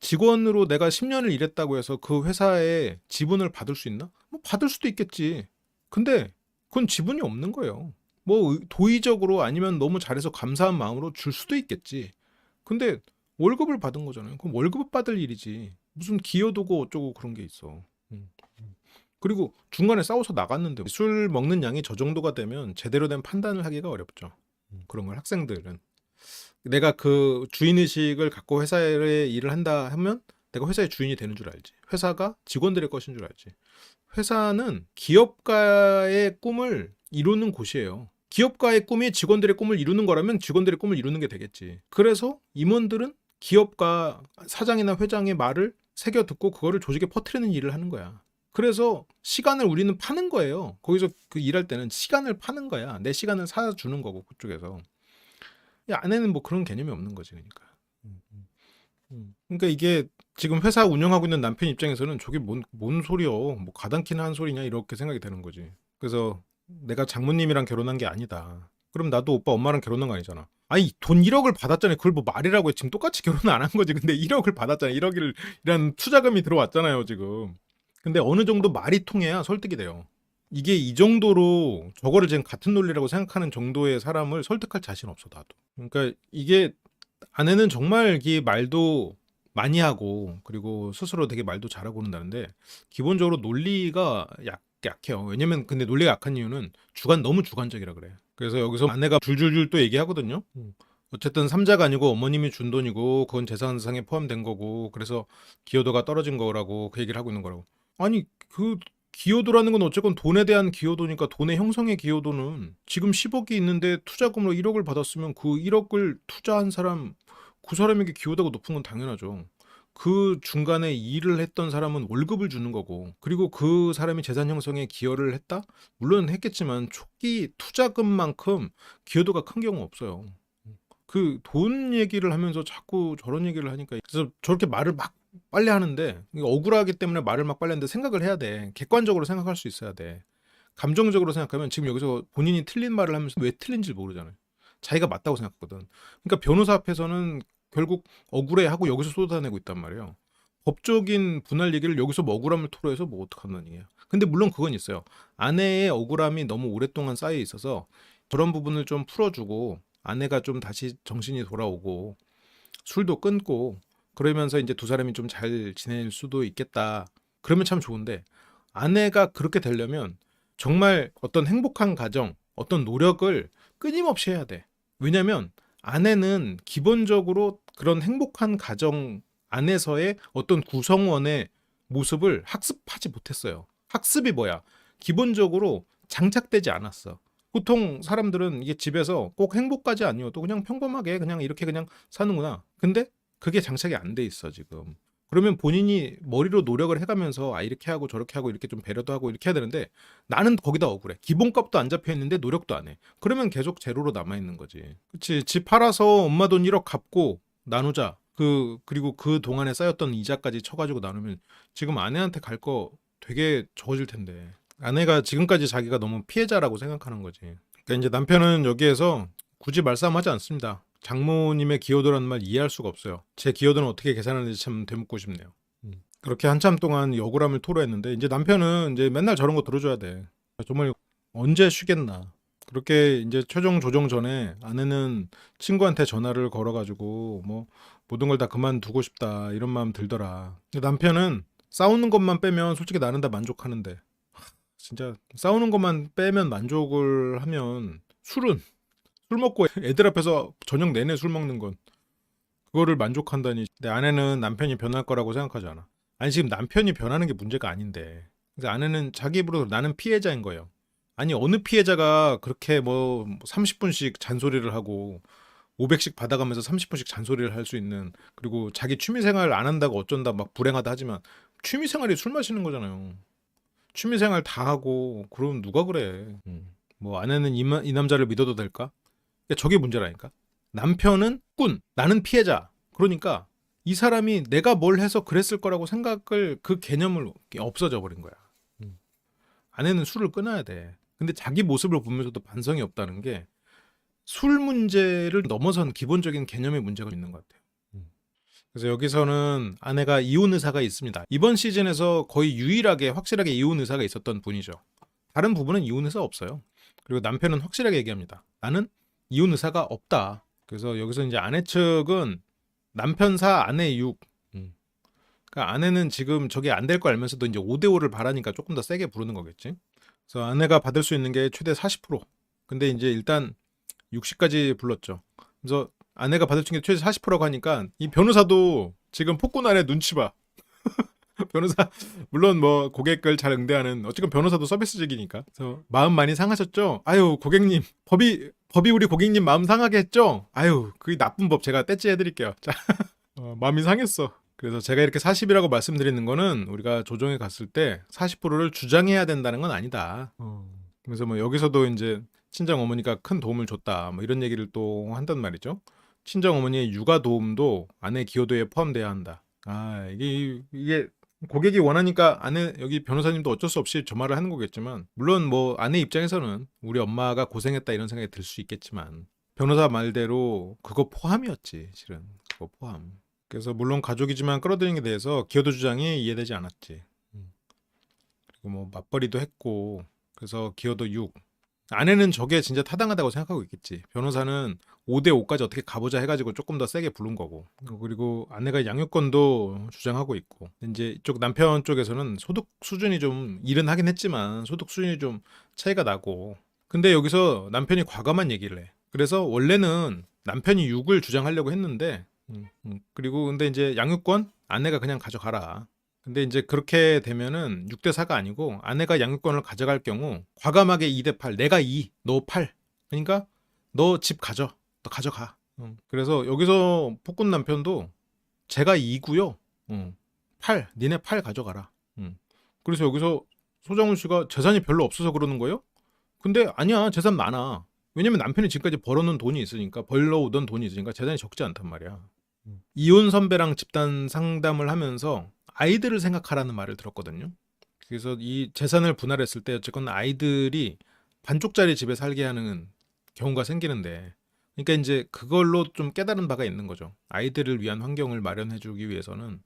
A: 직원으로 내가 10년을 일했다고 해서 그 회사에 지분을 받을 수 있나? 뭐 받을 수도 있겠지. 근데 그건 지분이 없는 거예요. 뭐 도의적으로 아니면 너무 잘해서 감사한 마음으로 줄 수도 있겠지. 근데 월급을 받은 거잖아요. 그럼 월급 받을 일이지. 무슨 기여도고 어쩌고 그런 게 있어. 그리고 중간에 싸워서 나갔는데 술 먹는 양이 저 정도가 되면 제대로 된 판단을 하기가 어렵죠. 그런 걸 학생들은. 내가 그 주인의식을 갖고 회사에 일을 한다 하면 내가 회사의 주인이 되는 줄 알지. 회사가 직원들의 것인 줄 알지. 회사는 기업가의 꿈을 이루는 곳이에요. 기업가의 꿈이 직원들의 꿈을 이루는 거라면 직원들의 꿈을 이루는 게 되겠지. 그래서 임원들은 기업가 사장이나 회장의 말을 새겨 듣고 그거를 조직에 퍼뜨리는 일을 하는 거야. 그래서 시간을 우리는 파는 거예요. 거기서 그 일할 때는 시간을 파는 거야. 내 시간을 사주는 거고 그쪽에서. 아내는 뭐 그런 개념이 없는 거지, 그러니까. 그러니까 이게 지금 회사 운영하고 있는 남편 입장에서는 저게 뭔 소리여. 뭐 가당키나 한 소리냐 이렇게 생각이 되는 거지. 그래서 내가 장모님이랑 결혼한 게 아니다. 그럼 나도 오빠 엄마랑 결혼한 거 아니잖아. 아니 돈 1억을 받았잖아요. 그걸 뭐 말이라고 해. 지금 똑같이 결혼 안 한 거지. 근데 1억을 받았잖아요. 1억이란 투자금이 들어왔잖아요 지금. 근데 어느 정도 말이 통해야 설득이 돼요. 이게 이 정도로 저거를 지금 같은 논리라고 생각하는 정도의 사람을 설득할 자신 없어 나도. 그러니까 이게 아내는 정말 이 말도 많이 하고 그리고 스스로 되게 말도 잘하고 그런다는데 기본적으로 논리가 약해요. 왜냐면 근데 논리가 약한 이유는 너무 주관적이라 그래. 그래서 여기서 아내가 줄줄줄 또 얘기하거든요. 어쨌든 삼자가 아니고 어머님이 준 돈이고 그건 재산상에 포함된 거고 그래서 기여도가 떨어진 거라고 그 얘기를 하고 있는 거라고. 아니 그 기여도라는 건 어쨌건 돈에 대한 기여도니까 돈의 형성의 기여도는 지금 10억이 있는데 투자금으로 1억을 받았으면 그 1억을 투자한 사람 그 사람에게 기여도가 높은 건 당연하죠. 그 중간에 일을 했던 사람은 월급을 주는 거고 그리고 그 사람이 재산 형성에 기여를 했다? 물론 했겠지만 초기 투자금만큼 기여도가 큰 경우 없어요. 그 돈 얘기를 하면서 자꾸 저런 얘기를 하니까 그래서 저렇게 말을 막 빨리 하는데 이게 억울하기 때문에 말을 막 빨리 하는데 생각을 해야 돼. 객관적으로 생각할 수 있어야 돼. 감정적으로 생각하면 지금 여기서 본인이 틀린 말을 하면서 왜 틀린지 모르잖아요. 자기가 맞다고 생각하거든. 그러니까 변호사 앞에서는 결국 억울해하고 여기서 쏟아내고 있단 말이에요. 법적인 분할 얘기를 여기서 뭐 억울함을 토로해서 뭐 어떡하는 얘기야. 근데 물론 그건 있어요. 아내의 억울함이 너무 오랫동안 쌓여 있어서 그런 부분을 좀 풀어주고 아내가 좀 다시 정신이 돌아오고 술도 끊고 그러면서 이제 두 사람이 좀 잘 지낼 수도 있겠다. 그러면 참 좋은데 아내가 그렇게 되려면 정말 어떤 행복한 가정, 어떤 노력을 끊임없이 해야 돼. 왜냐면 아내는 기본적으로 그런 행복한 가정 안에서의 어떤 구성원의 모습을 학습하지 못했어요. 학습이 뭐야? 기본적으로 장착되지 않았어. 보통 사람들은 이게 집에서 꼭 행복까지 아니어도 그냥 평범하게 그냥 이렇게 그냥 사는구나. 근데 그게 장착이 안 돼 있어, 지금. 그러면 본인이 머리로 노력을 해가면서 아, 이렇게 하고 저렇게 하고 이렇게 좀 배려도 하고 이렇게 해야 되는데 나는 거기다 억울해. 기본값도 안 잡혀 있는데 노력도 안 해. 그러면 계속 제로로 남아 있는 거지. 그치? 집 팔아서 엄마 돈 1억 갚고 나누자. 그리고 그 동안에 쌓였던 이자까지 쳐가지고 나누면 지금 아내한테 갈 거 되게 적어질 텐데. 아내가 지금까지 자기가 너무 피해자라고 생각하는 거지. 그러니까 이제 남편은 여기에서 굳이 말싸움하지 않습니다. 장모님의 기여도라는 말 이해할 수가 없어요. 제 기여도는 어떻게 계산하는지 참 되묻고 싶네요. 그렇게 한참 동안 억울함을 토로했는데 이제 남편은 이제 맨날 저런 거 들어줘야 돼. 정말 언제 쉬겠나. 그렇게 이제 최종 조정 전에 아내는 친구한테 전화를 걸어가지고 뭐 모든 걸 다 그만두고 싶다 이런 마음 들더라. 근데 남편은 싸우는 것만 빼면 솔직히 나는 다 만족하는데 진짜 싸우는 것만 빼면 만족을 하면 술 먹고 애들 앞에서 저녁 내내 술 먹는 건 그거를 만족한다니. 내 아내는 남편이 변할 거라고 생각하지 않아. 아니 지금 남편이 변하는 게 문제가 아닌데 그래서 아내는 자기 입으로 나는 피해자인 거예요. 아니 어느 피해자가 그렇게 뭐 30분씩 잔소리를 하고 500씩 받아가면서 30분씩 잔소리를 할 수 있는 그리고 자기 취미생활 안 한다고 어쩐다 막 불행하다 하지만 취미생활이 술 마시는 거잖아요. 취미생활 다 하고 그럼 누가 그래. 뭐 아내는 이 남자를 믿어도 될까? 그러니까 저게 문제라니까. 남편은 꾼, 나는 피해자. 그러니까 이 사람이 내가 뭘 해서 그랬을 거라고 생각을 그 개념을 없어져 버린 거야. 아내는 술을 끊어야 돼. 근데 자기 모습을 보면서도 반성이 없다는 게 술 문제를 넘어선 기본적인 개념의 문제가 있는 것 같아요. 그래서 여기서는 아내가 이혼 의사가 있습니다. 이번 시즌에서 거의 유일하게 확실하게 이혼 의사가 있었던 분이죠. 다른 부분은 이혼 의사 없어요. 그리고 남편은 확실하게 얘기합니다. 나는 이혼 의사가 없다. 그래서 여기서 이제 아내 측은 남편 4, 아내 6. 그러니까 아내는 지금 저게 안 될 거 알면서도 이제 5대5를 바라니까 조금 더 세게 부르는 거겠지. 그래서 아내가 받을 수 있는 게 최대 40%. 근데 이제 일단 60까지 불렀죠. 그래서 아내가 받을 수 있는 게 최대 40%라고 하니까 이 변호사도 지금 폭군 아내 눈치 봐. 변호사 물론 뭐 고객을 잘 응대하는 어쨌든 변호사도 서비스직이니까. 그래서 마음 많이 상하셨죠? 아유 고객님 법이 우리 고객님 마음 상하게 했죠? 아유 그 나쁜 법 제가 떼찌 해드릴게요. 자 마음이 상했어. 그래서 제가 이렇게 40이라고 말씀드리는 거는 우리가 조정에 갔을 때 40%를 주장해야 된다는 건 아니다. 그래서 뭐 여기서도 이제 친정 어머니가 큰 도움을 줬다 뭐 이런 얘기를 또 한단 말이죠. 친정 어머니의 육아 도움도 아내 기여도에 포함돼야 한다. 이게 고객이 원하니까 아내 여기 변호사님도 어쩔 수 없이 저 말을 하는 거겠지만 물론 뭐 아내 입장에서는 우리 엄마가 고생했다 이런 생각이 들 수 있겠지만 변호사 말대로 그거 포함이었지 실은 그거 포함. 그래서 물론 가족이지만 끌어들이는 게 대해서 기여도 주장이 이해되지 않았지. 그리고 뭐 맞벌이도 했고 그래서 기여도 6. 아내는 저게 진짜 타당하다고 생각하고 있겠지. 변호사는 5대 5까지 어떻게 가보자 해가지고 조금 더 세게 부른 거고. 그리고 아내가 양육권도 주장하고 있고. 이제 이쪽 남편 쪽에서는 소득 수준이 좀 일은 하긴 했지만 소득 수준이 좀 차이가 나고. 근데 여기서 남편이 과감한 얘기를 해. 그래서 원래는 남편이 6을 주장하려고 했는데, 그리고 근데 이제 양육권 아내가 그냥 가져가라. 근데 이제 그렇게 되면은 6대 4가 아니고 아내가 양육권을 가져갈 경우 과감하게 2대 8, 내가 2, 너 8. 그러니까 너 집 가져. 너 가져가. 그래서 여기서 폭군 남편도 제가 2고요. 8, 니네 8 가져가라. 그래서 여기서 소장훈 씨가 재산이 별로 없어서 그러는 거예요? 근데 아니야, 재산 많아. 왜냐면 남편이 지금까지 벌어놓은 돈이 있으니까, 벌러오던 돈이 있으니까 재산이 적지 않단 말이야. 이혼 선배랑 집단 상담을 하면서 아이들을 생각하라는 말을 들었거든요. 그래서 이 재산을 분할했을 때 어쨌건 아이들이 반쪽짜리 집에 살게 하는 경우가 생기는데, 그러니까 이제 그걸로 좀 깨달은 바가 있는 거죠. 아이들을 위한 환경을 마련해주기 위해서는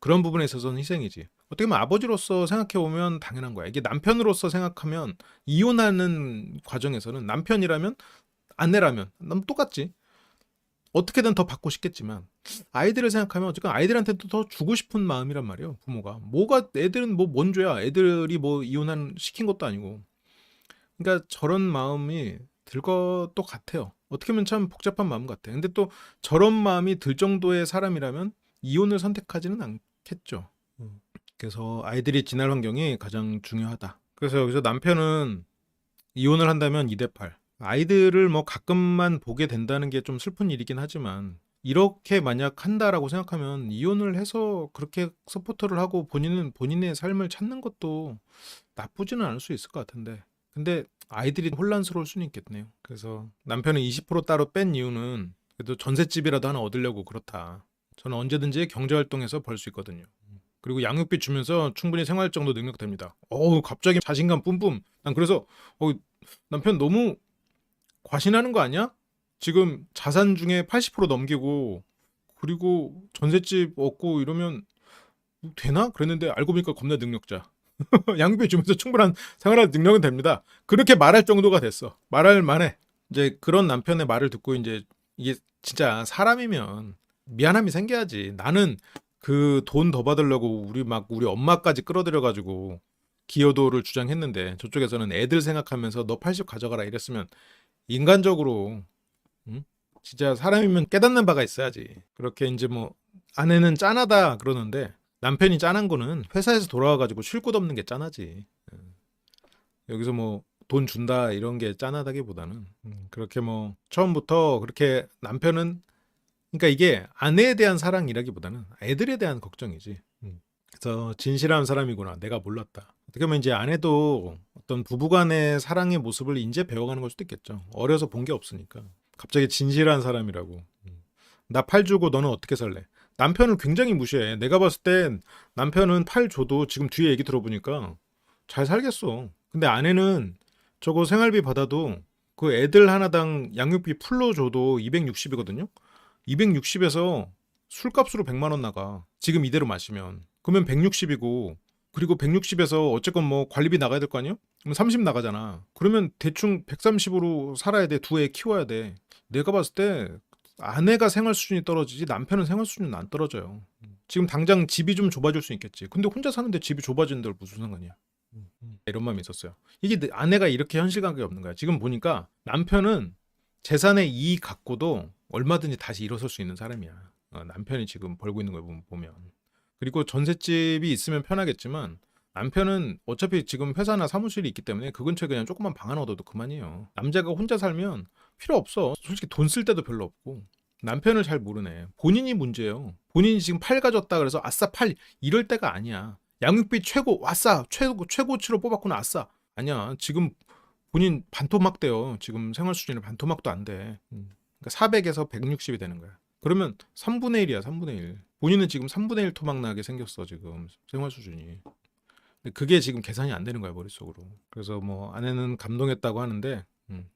A: 그런 부분에 있어서는 희생이지. 어떻게 보면 아버지로서 생각해보면 당연한 거야. 이게 남편으로서 생각하면 이혼하는 과정에서는 남편이라면 아내라면 난 똑같지. 어떻게든 더 받고 싶겠지만 아이들을 생각하면 어쨌든 아이들한테도 더 주고 싶은 마음이란 말이에요. 부모가 뭐가 애들은 뭐 뭔 죄야. 애들이 뭐 이혼한 시킨 것도 아니고. 그러니까 저런 마음이 들 것도 같아요. 어떻게 보면 참 복잡한 마음 같아. 근데 또 저런 마음이 들 정도의 사람이라면 이혼을 선택하지는 않겠죠. 그래서 아이들이 지낼 환경이 가장 중요하다. 그래서 여기서 남편은 이혼을 한다면 2대 8. 아이들을 뭐 가끔만 보게 된다는 게 좀 슬픈 일이긴 하지만 이렇게 만약 한다라고 생각하면 이혼을 해서 그렇게 서포터를 하고 본인은 본인의 삶을 찾는 것도 나쁘지는 않을 수 있을 것 같은데. 근데 아이들이 혼란스러울 수는 있겠네요. 그래서 남편은 20% 따로 뺀 이유는 그래도 전셋집이라도 하나 얻으려고 그렇다. 저는 언제든지 경제활동해서 벌 수 있거든요. 그리고 양육비 주면서 충분히 생활 정도 능력됩니다. 갑자기 자신감 뿜뿜. 난 그래서 남편 너무 과신하는 거 아니야? 지금 자산 중에 80% 넘기고 그리고 전셋집 얻고 이러면 되나? 그랬는데 알고 보니까 겁나 능력자. 양육비 주면서 충분한 생활할 능력은 됩니다. 그렇게 말할 정도가 됐어. 말할 만해. 이제 그런 남편의 말을 듣고 이제 이게 진짜 사람이면 미안함이 생겨야지. 나는 그 돈 더 받으려고 우리 엄마까지 끌어들여 가지고 기여도를 주장했는데 저쪽에서는 애들 생각하면서 너 80 가져가라 이랬으면 인간적으로 응? 진짜 사람이면 깨닫는 바가 있어야지. 그렇게 이제 뭐 아내는 짠하다 그러는데 남편이 짠한 거는 회사에서 돌아와 가지고 쉴 곳 없는 게 짠하지. 여기서 뭐 돈 준다 이런 게 짠하다기보다는 그렇게 뭐 처음부터 그렇게 남편은 그러니까 이게 아내에 대한 사랑이라기보다는 애들에 대한 걱정이지. 그래서 진실한 사람이구나. 내가 몰랐다. 어떻게 보면 이제 아내도 어떤 부부간의 사랑의 모습을 이제 배워가는 걸 수도 있겠죠. 어려서 본 게 없으니까. 갑자기 진실한 사람이라고. 나 팔 주고 너는 어떻게 살래? 남편을 굉장히 무시해. 내가 봤을 땐 남편은 팔 줘도 지금 뒤에 얘기 들어보니까 잘 살겠어. 근데 아내는 저거 생활비 받아도 그 애들 하나당 양육비 풀로 줘도 260이거든요. 260에서 술값으로 100만 원 나가. 지금 이대로 마시면. 그러면 160이고 그리고 160에서 어쨌건 뭐 관리비 나가야 될 거 아니에요? 그럼 30 나가잖아. 그러면 대충 130으로 살아야 돼. 두 애 키워야 돼. 내가 봤을 때 아내가 생활 수준이 떨어지지 남편은 생활 수준은 안 떨어져요. 지금 당장 집이 좀 좁아질 수 있겠지. 근데 혼자 사는데 집이 좁아지는 데를 무슨 상관이야. 이런 마음이 있었어요. 이게 아내가 이렇게 현실감이 없는 거야. 지금 보니까 남편은 재산의 이익 갖고도 얼마든지 다시 일어설 수 있는 사람이야. 남편이 지금 벌고 있는 걸 보면. 그리고 전셋집이 있으면 편하겠지만 남편은 어차피 지금 회사나 사무실이 있기 때문에 그 근처에 그냥 조그만 방 하나 얻어도 그만이에요. 남자가 혼자 살면 필요 없어. 솔직히 돈 쓸 데도 별로 없고. 남편을 잘 모르네. 본인이 문제예요. 본인이 지금 팔 가졌다 그래서 아싸 팔 이럴 때가 아니야. 양육비 최고 아싸 최고치로 뽑았구나 아싸. 아니야. 지금 본인 반토막 돼요. 지금 생활 수준이 반토막도 안 돼. 그러니까 400에서 160이 되는 거야. 그러면 3분의 1이야. 3분의 1. 본인은 지금 3분의 1 토막 나게 생겼어 지금 생활 수준이. 근데 그게 지금 계산이 안 되는 거야 머릿속으로. 그래서 뭐 아내는 감동했다고 하는데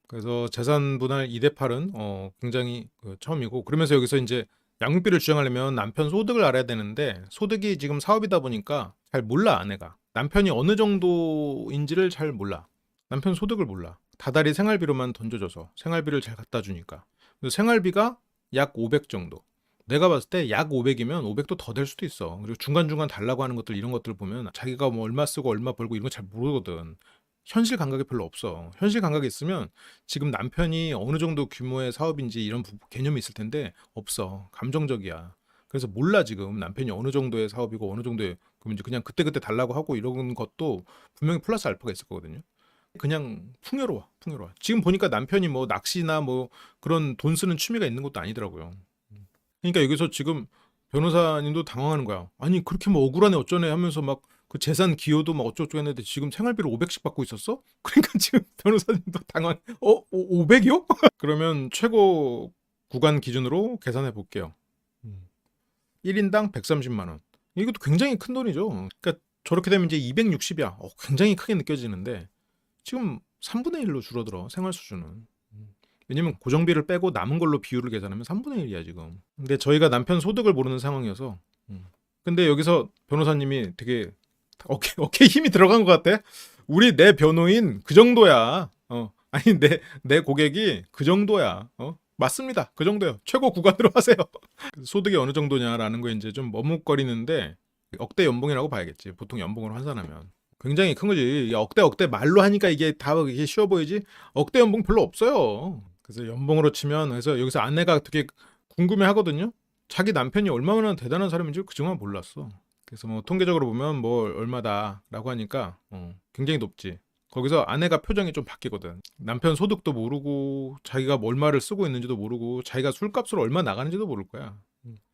A: 그래서 재산 분할 2대 8은 굉장히 처음이고 그러면서 여기서 이제 양육비를 주장하려면 남편 소득을 알아야 되는데 소득이 지금 사업이다 보니까 잘 몰라 아내가. 남편이 어느 정도인지를 잘 몰라. 남편 소득을 몰라. 다달이 생활비로만 던져줘서 생활비를 잘 갖다 주니까. 그래서 생활비가 약 500 정도. 내가 봤을 때 약 500이면 500도 더 될 수도 있어. 그리고 중간중간 달라고 하는 것들 이런 것들 보면 자기가 뭐 얼마 쓰고 얼마 벌고 이런 거 잘 모르거든. 현실 감각이 별로 없어. 현실 감각이 있으면 지금 남편이 어느 정도 규모의 사업인지 이런 개념이 있을 텐데 없어. 감정적이야. 그래서 몰라 지금 남편이 어느 정도의 사업이고 어느 정도의 그럼 이제 그냥 그때그때 달라고 하고 이런 것도 분명히 플러스 알파가 있을 거거든요. 그냥 풍요로워, 풍요로워. 지금 보니까 남편이 뭐 낚시나 뭐 그런 돈 쓰는 취미가 있는 것도 아니더라고요. 그러니까 여기서 지금 변호사님도 당황하는 거야. 아니 그렇게 뭐 억울하네 어쩌네 하면서 막 그 재산 기여도 막 어쩌고저쩌고 했는데 지금 생활비를 500씩 받고 있었어? 그러니까 지금 변호사님도 당황. 500이요? 그러면 최고 구간 기준으로 계산해 볼게요. 1인당 130만 원. 이것도 굉장히 큰 돈이죠. 그러니까 저렇게 되면 이제 260이야. 굉장히 크게 느껴지는데 지금 3분의 1로 줄어들어 생활 수준은. 왜냐면 고정비를 빼고 남은 걸로 비율을 계산하면 3분의 1이야 지금. 근데 저희가 남편 소득을 모르는 상황이어서. 근데 여기서 변호사님이 되게 어깨에 힘이 들어간 것 같아. 내 변호인 그 정도야. 아니 내 고객이 그 정도야. 맞습니다. 그 정도요. 최고 구간으로 하세요. 소득이 어느 정도냐라는 거 이제 좀 머뭇거리는데 억대 연봉이라고 봐야겠지. 보통 연봉으로 환산하면. 굉장히 큰 거지. 억대 말로 하니까 이게 다 이게 쉬워 보이지. 억대 연봉 별로 없어요. 그래서 연봉으로 치면 그래서 여기서 아내가 되게 궁금해하거든요. 자기 남편이 얼마나 대단한 사람인지 그중만 몰랐어. 그래서 뭐 통계적으로 보면 뭐 얼마다라고 하니까 굉장히 높지. 거기서 아내가 표정이 좀 바뀌거든. 남편 소득도 모르고 자기가 뭐 얼마를 쓰고 있는지도 모르고 자기가 술값으로 얼마 나가는지도 모를 거야.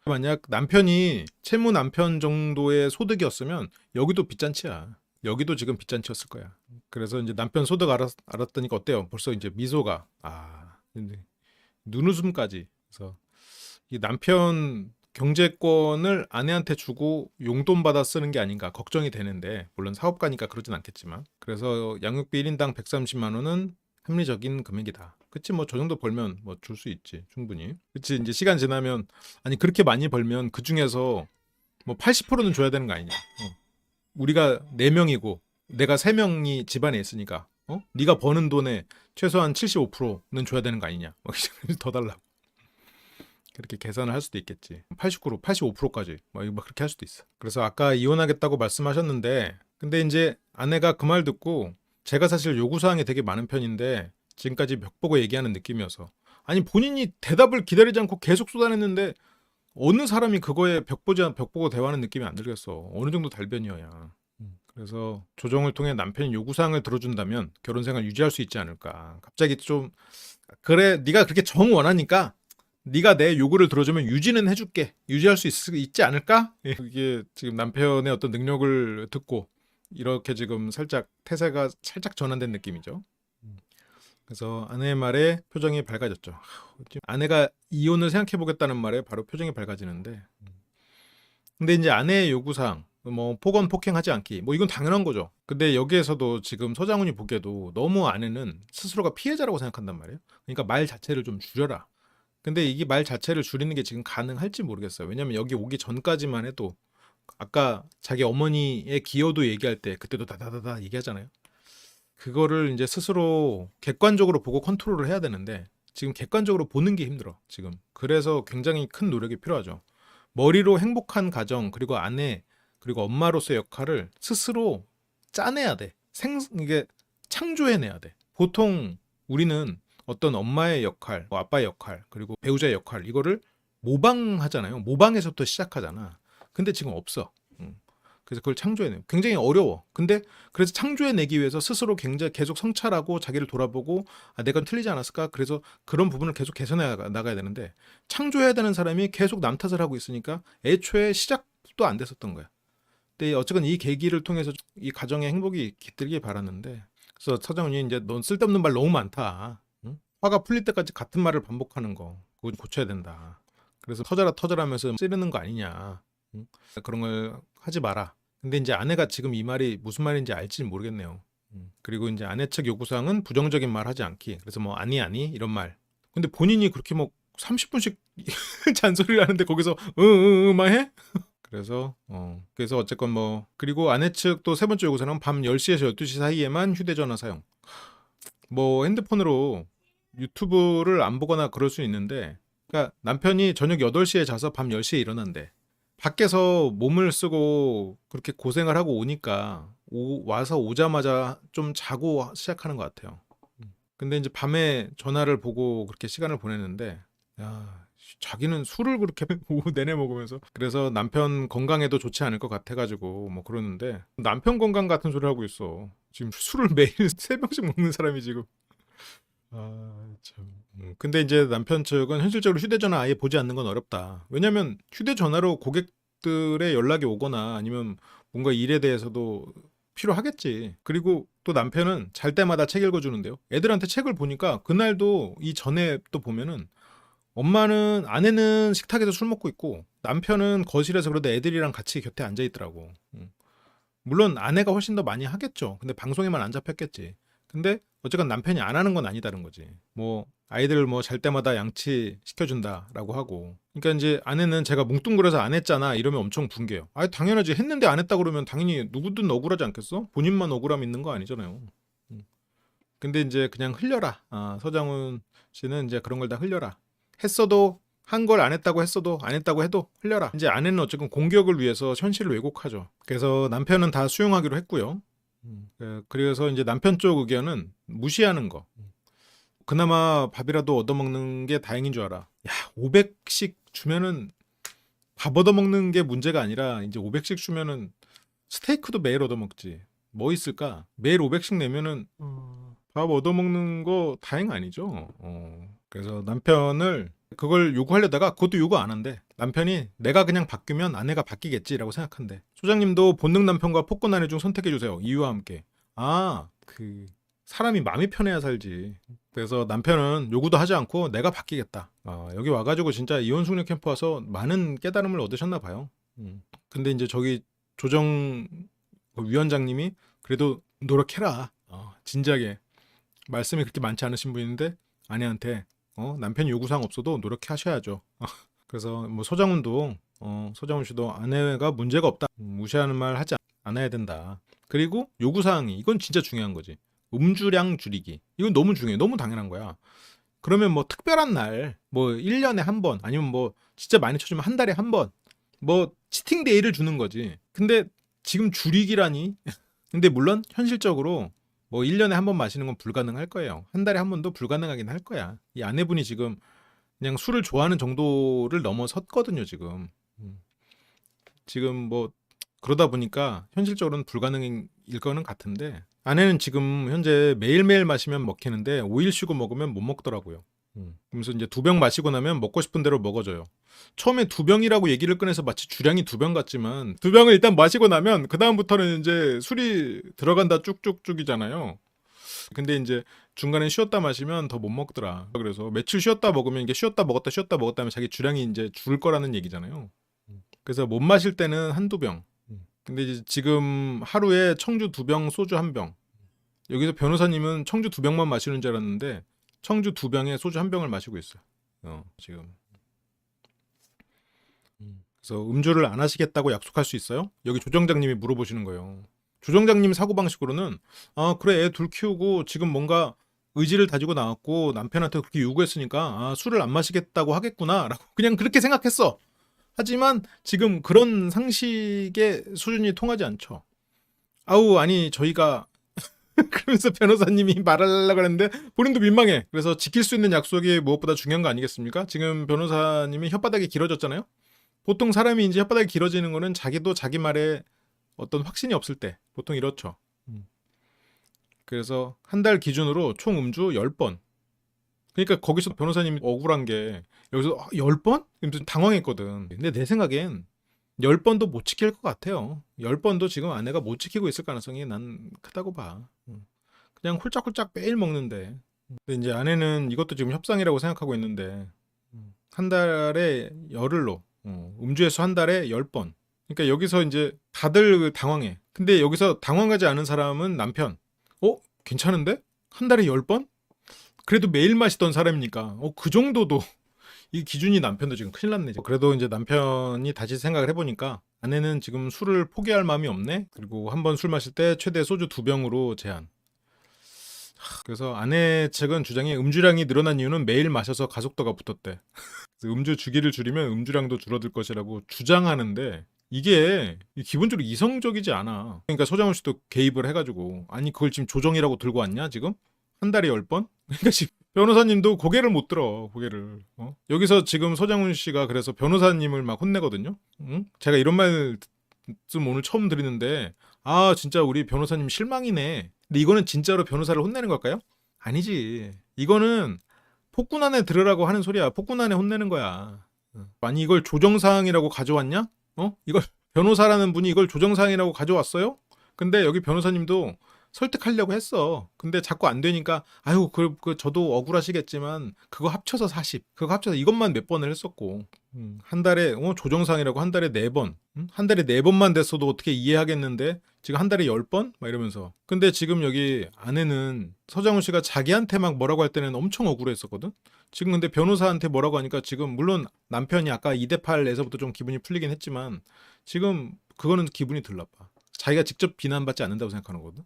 A: 만약 남편이 채무 남편 정도의 소득이었으면 여기도 빚잔치야. 여기도 지금 빚잔치였을 거야. 그래서 이제 남편 소득 알았더니까 어때요? 벌써 이제 미소가 눈웃음까지. 그래서 이 남편 경제권을 아내한테 주고 용돈 받아 쓰는 게 아닌가 걱정이 되는데 물론 사업가니까 그러진 않겠지만 그래서 양육비 1인당 130만 원은 합리적인 금액이다. 그치 뭐 저 정도 벌면 뭐 줄 수 있지 충분히. 그치 이제 시간 지나면 아니 그렇게 많이 벌면 그 중에서 뭐 80%는 줘야 되는 거 아니냐. 우리가 4명이고 내가 3명이 집안에 있으니까 네가 버는 돈의 최소한 75%는 줘야 되는 거 아니냐. 더 달라고. 그렇게 계산을 할 수도 있겠지. 89%, 85%까지 막 그렇게 할 수도 있어. 그래서 아까 이혼하겠다고 말씀하셨는데 근데 이제 아내가 그 말 듣고 제가 사실 요구사항이 되게 많은 편인데 지금까지 벽 보고 얘기하는 느낌이어서 아니 본인이 대답을 기다리지 않고 계속 쏟아냈는데 어느 사람이 그거에 벽 보고 대화하는 느낌이 안 들겠어. 어느 정도 달변이어야. 그래서 조정을 통해 남편이 요구사항을 들어준다면 결혼생활 유지할 수 있지 않을까. 갑자기 좀 그래 네가 그렇게 정 원하니까 네가 내 요구를 들어주면 유지는 해줄게. 유지할 수 있지 않을까? 이게 지금 남편의 어떤 능력을 듣고 이렇게 지금 살짝 태세가 살짝 전환된 느낌이죠. 그래서 아내의 말에 표정이 밝아졌죠. 아내가 이혼을 생각해보겠다는 말에 바로 표정이 밝아지는데 근데 이제 아내의 요구사항 뭐 폭언 폭행하지 않기 뭐 이건 당연한 거죠. 근데 여기에서도 지금 서장훈이 보기에도 너무 아내는 스스로가 피해자라고 생각한단 말이에요. 그러니까 말 자체를 좀 줄여라. 근데 이게 말 자체를 줄이는 게 지금 가능할지 모르겠어요. 왜냐면 여기 오기 전까지만 해도 아까 자기 어머니의 기여도 얘기할 때 그때도 다다다다 얘기하잖아요. 그거를 이제 스스로 객관적으로 보고 컨트롤을 해야 되는데 지금 객관적으로 보는 게 힘들어 지금. 그래서 굉장히 큰 노력이 필요하죠. 머리로 행복한 가정 그리고 아내 그리고 엄마로서의 역할을 스스로 짜내야 돼. 이게 창조해내야 돼. 보통 우리는 어떤 엄마의 역할, 뭐 아빠의 역할, 그리고 배우자의 역할 이거를 모방하잖아요. 모방에서부터 시작하잖아. 근데 지금 없어. 그래서 그걸 창조해내요. 굉장히 어려워. 근데 그래서 창조해내기 위해서 스스로 굉장히 계속 성찰하고 자기를 돌아보고 내가 틀리지 않았을까? 그래서 그런 부분을 계속 개선해 나가야 되는데 창조해야 되는 사람이 계속 남 탓을 하고 있으니까 애초에 시작도 안 됐었던 거야. 근데 어쨌건 이 계기를 통해서 이 가정의 행복이 깃들길 바랐는데 그래서 서장훈이 이제 넌 쓸데없는 말 너무 많다. 화가 풀릴 때까지 같은 말을 반복하는 거 그건 고쳐야 된다. 그래서 터져라 하면서 찌르는 거 아니냐. 응? 그런 걸 하지 마라. 근데 이제 아내가 지금 이 말이 무슨 말인지 알지 모르겠네요. 그리고 이제 아내 측 요구사항은 부정적인 말 하지 않기. 그래서 뭐 아니 이런 말. 근데 본인이 그렇게 뭐 30분씩 잔소리를 하는데 거기서 막 해? 그래서 어쨌건 뭐 그리고 아내 측 또 세 번째 요구사항은 밤 10시에서 12시 사이에만 휴대전화 사용. 뭐 핸드폰으로 유튜브를 안 보거나 그럴 수 있는데, 그러니까 남편이 저녁 8시에 자서 밤 10시에 일어난대. 밖에서 몸을 쓰고 그렇게 고생을 하고 오니까 와서 오자마자 좀 자고 시작하는 것 같아요. 근데 이제 밤에 전화를 보고 그렇게 시간을 보내는데, 야, 자기는 술을 그렇게 오후 내내 먹으면서, 그래서 남편 건강에도 좋지 않을 것 같아가지고 뭐 그러는데, 남편 건강 같은 소리 하고 있어. 지금 술을 매일 3병씩 먹는 사람이 지금. 아, 참. 근데 이제 남편 측은 현실적으로 휴대전화 아예 보지 않는 건 어렵다. 왜냐면 휴대전화로 고객들의 연락이 오거나 아니면 뭔가 일에 대해서도 필요하겠지. 그리고 또 남편은 잘 때마다 책 읽어주는데요. 애들한테 책을 보니까 그날도 이 전에 또 보면은 아내는 식탁에서 술 먹고 있고 남편은 거실에서 그러다 애들이랑 같이 곁에 앉아 있더라고. 물론 아내가 훨씬 더 많이 하겠죠. 근데 방송에만 안 잡혔겠지. 근데 어쨌건 남편이 안 하는 건 아니다는 거지. 뭐 아이들 뭐 잘 때마다 양치 시켜준다라고 하고. 그러니까 이제 아내는 제가 뭉뚱그려서 안 했잖아 이러면 엄청 붕괴요. 아 당연하지. 했는데 안 했다 그러면 당연히 누구든 억울하지 않겠어? 본인만 억울함 있는 거 아니잖아요. 근데 이제 그냥 흘려라. 서장훈 씨는 이제 그런 걸 다 흘려라. 했어도 한 걸 안 했다고 했어도 안 했다고 해도 흘려라. 이제 아내는 어쨌든 공격을 위해서 현실을 왜곡하죠. 그래서 남편은 다 수용하기로 했고요. 그래서 이제 남편 쪽 의견은 무시하는 거. 그나마 밥이라도 얻어먹는 게 다행인 줄 알아. 야, 500씩 주면은 밥 얻어먹는 게 문제가 아니라 이제 500씩 주면은 스테이크도 매일 얻어먹지. 뭐 있을까? 매일 500씩 내면은 밥 얻어먹는 거 다행 아니죠? 그래서 남편을 그걸 요구하려다가 그것도 요구 안 한대. 남편이 내가 그냥 바뀌면 아내가 바뀌겠지라고 생각한대. 소장님도 본능 남편과 폭군 아내 중 선택해주세요. 이유와 함께. 사람이 마음이 편해야 살지. 그래서 남편은 요구도 하지 않고 내가 바뀌겠다. 여기 와가지고 진짜 이혼숙녀 캠프 와서 많은 깨달음을 얻으셨나 봐요. 근데 이제 저기 조정 위원장님이 그래도 노력해라. 진작에 말씀이 그렇게 많지 않으신 분인데 아내한테 남편이 요구사항 없어도 노력하셔야죠. 그래서 뭐 서장훈 씨도 아내가 문제가 없다. 무시하는 말 하지 않아야 된다. 그리고 요구사항이 이건 진짜 중요한 거지. 음주량 줄이기. 이건 너무 중요해. 너무 당연한 거야. 그러면 뭐 특별한 날, 뭐 1년에 한 번, 아니면 뭐 진짜 많이 쳐주면 한 달에 한 번, 뭐 치팅데이를 주는 거지. 근데 지금 줄이기라니? 근데 물론 현실적으로 뭐 1년에 한 번 마시는 건 불가능할 거예요. 한 달에 한 번도 불가능하긴 할 거야. 이 아내분이 지금 그냥 술을 좋아하는 정도를 넘어섰거든요, 지금. 지금 뭐 그러다 보니까 현실적으로는 불가능일 거는 같은데 아내는 지금 현재 매일매일 마시면 먹히는데 5일 쉬고 먹으면 못 먹더라고요. 그러면서 이제 2병 마시고 나면 먹고 싶은 대로 먹어줘요. 처음에 2병이라고 얘기를 꺼내서 마치 주량이 2병 같지만 2병을 일단 마시고 나면 그 다음부터는 이제 술이 들어간다 쭉쭉쭉이잖아요. 근데 이제 중간에 쉬었다 마시면 더 못 먹더라. 그래서 며칠 쉬었다 먹으면 이게 쉬었다 먹었다 하면 자기 주량이 이제 줄 거라는 얘기잖아요. 그래서 못 마실 때는 한두 병. 근데 이제 지금 하루에 청주 2병, 소주 1병. 여기서 변호사님은 청주 2병만 마시는 줄 알았는데 청주 2병에 소주 1병을 마시고 있어요. 지금. 그래서 음주를 안 하시겠다고 약속할 수 있어요? 여기 조정장님이 물어보시는 거예요. 조정장님 사고방식으로는 그래 애 둘 키우고 지금 뭔가 의지를 다지고 나왔고 남편한테 그렇게 요구했으니까 술을 안 마시겠다고 하겠구나 라고 그냥 그렇게 생각했어. 하지만 지금 그런 상식의 수준이 통하지 않죠. 아니 저희가 그러면서 변호사님이 말하려고 하는데 본인도 민망해. 그래서 지킬 수 있는 약속이 무엇보다 중요한 거 아니겠습니까? 지금 변호사님이 혓바닥이 길어졌잖아요. 보통 사람이 이제 혓바닥이 길어지는 거는 자기도 자기 말에 어떤 확신이 없을 때 보통 이렇죠. 그래서 한 달 기준으로 총 음주 10번. 그러니까 거기서 변호사님이 억울한 게 여기서 10번? 당황했거든. 근데 내 생각엔 10번도 못 지킬 것 같아요. 10번도 지금 아내가 못 지키고 있을 가능성이 난 크다고 봐. 그냥 홀짝홀짝 매일 먹는데. 근데 이제 아내는 이것도 지금 협상이라고 생각하고 있는데 한 달에 열흘로 음주 횟수 한 달에 10번. 그러니까 여기서 이제 다들 당황해. 근데 여기서 당황하지 않은 사람은 남편. 괜찮은데? 한 달에 10번? 그래도 매일 마시던 사람이니까 그 정도도 이 기준이 남편도 지금 큰일 났네. 그래도 이제 남편이 다시 생각을 해보니까 아내는 지금 술을 포기할 마음이 없네. 그리고 한 번 술 마실 때 최대 소주 2병으로 제한. 그래서 아내 측은 주장이 음주량이 늘어난 이유는 매일 마셔서 가속도가 붙었대. 그래서 음주 주기를 줄이면 음주량도 줄어들 것이라고 주장하는데 이게 기본적으로 이성적이지 않아. 그러니까 서장훈 씨도 개입을 해가지고 아니 그걸 지금 조정이라고 들고 왔냐 지금? 한 달에 10번? 그러니까 지금 변호사님도 고개를 못 들어 고개를. 여기서 지금 서장훈 씨가 그래서 변호사님을 막 혼내거든요. 응? 제가 이런 말씀 오늘 처음 드리는데 진짜 우리 변호사님 실망이네. 근데 이거는 진짜로 변호사를 혼내는 걸까요? 아니지. 이거는 폭군 안에 들으라고 하는 소리야. 폭군 안에 혼내는 거야. 아니 이걸 조정사항이라고 가져왔냐? 이걸 변호사라는 분이 이걸 조정사항이라고 가져왔어요? 근데 여기 변호사님도 설득하려고 했어. 근데 자꾸 안 되니까 아유 저도 억울하시겠지만 그거 합쳐서 40. 그거 합쳐서 이것만 몇 번을 했었고. 한 달에 조정상이라고 한 달에 4번. 한 달에 4번만 됐어도 어떻게 이해하겠는데 지금 한 달에 10번? 막 이러면서. 근데 지금 여기 아내는 서장훈 씨가 자기한테 막 뭐라고 할 때는 엄청 억울했었거든. 지금 근데 변호사한테 뭐라고 하니까 지금 물론 남편이 아까 2대8에서부터 좀 기분이 풀리긴 했지만 지금 그거는 기분이 덜 나빠. 자기가 직접 비난받지 않는다고 생각하는 거거든.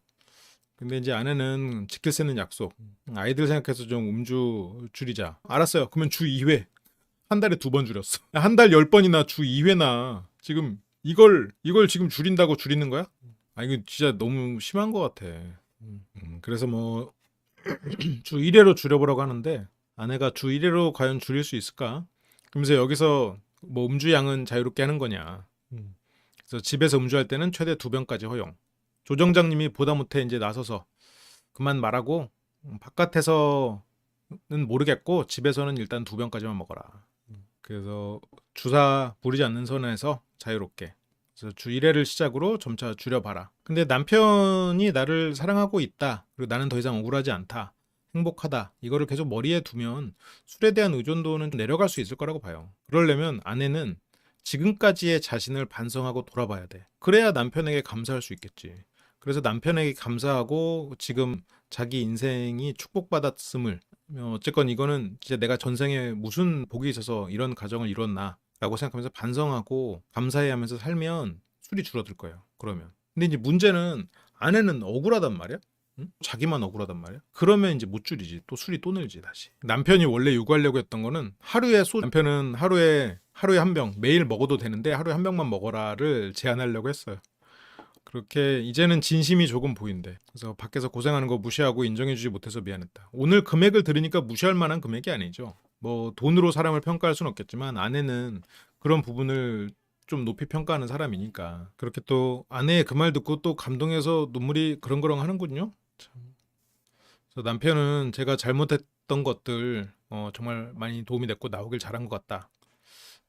A: 근데 이제 아내는 지킬 수 있는 약속. 아이들 생각해서 좀 음주 줄이자. 알았어요. 그러면 주 2회. 한 달에 2번 줄였어. 한 달 10번이나 주 2회나. 지금 이걸 지금 줄인다고 줄이는 거야? 이거 진짜 너무 심한 것 같아. 그래서 뭐 주 1회로 줄여보라고 하는데 아내가 주 1회로 과연 줄일 수 있을까? 그러면서 여기서 뭐 음주 양은 자유롭게 하는 거냐. 그래서 집에서 음주할 때는 최대 2병까지 허용. 조정장님이 보다 못해 이제 나서서 그만 말하고 바깥에서는 모르겠고 집에서는 일단 2병까지만 먹어라. 그래서 주사 부리지 않는 선에서 자유롭게. 그래서 주 1회를 시작으로 점차 줄여봐라. 근데 남편이 나를 사랑하고 있다. 그리고 나는 더 이상 억울하지 않다. 행복하다. 이거를 계속 머리에 두면 술에 대한 의존도는 좀 내려갈 수 있을 거라고 봐요. 그러려면 아내는 지금까지의 자신을 반성하고 돌아봐야 돼. 그래야 남편에게 감사할 수 있겠지. 그래서 남편에게 감사하고 지금 자기 인생이 축복받았음을 어쨌건 이거는 진짜 내가 전생에 무슨 복이 있어서 이런 가정을 이뤘나 라고 생각하면서 반성하고 감사해 하면서 살면 술이 줄어들 거예요. 그러면. 근데 이제 문제는 아내는 억울하단 말이야. 응? 자기만 억울하단 말이야. 그러면 이제 못 줄이지. 또 술이 또 늘지 다시. 남편이 원래 요구하려고 했던 거는 남편은 하루에 한 병 매일 먹어도 되는데 하루에 한 병만 먹어라를 제안하려고 했어요. 그렇게 이제는 진심이 조금 보인대. 그래서 밖에서 고생하는 거 무시하고 인정해주지 못해서 미안했다. 오늘 금액을 들으니까 무시할 만한 금액이 아니죠. 뭐 돈으로 사람을 평가할 수는 없겠지만 아내는 그런 부분을 좀 높이 평가하는 사람이니까 그렇게 또 아내의 그 말 듣고 또 감동해서 눈물이 그렁그렁 하는군요. 참. 그래서 남편은 제가 잘못했던 것들 정말 많이 도움이 됐고 나오길 잘한 것 같다.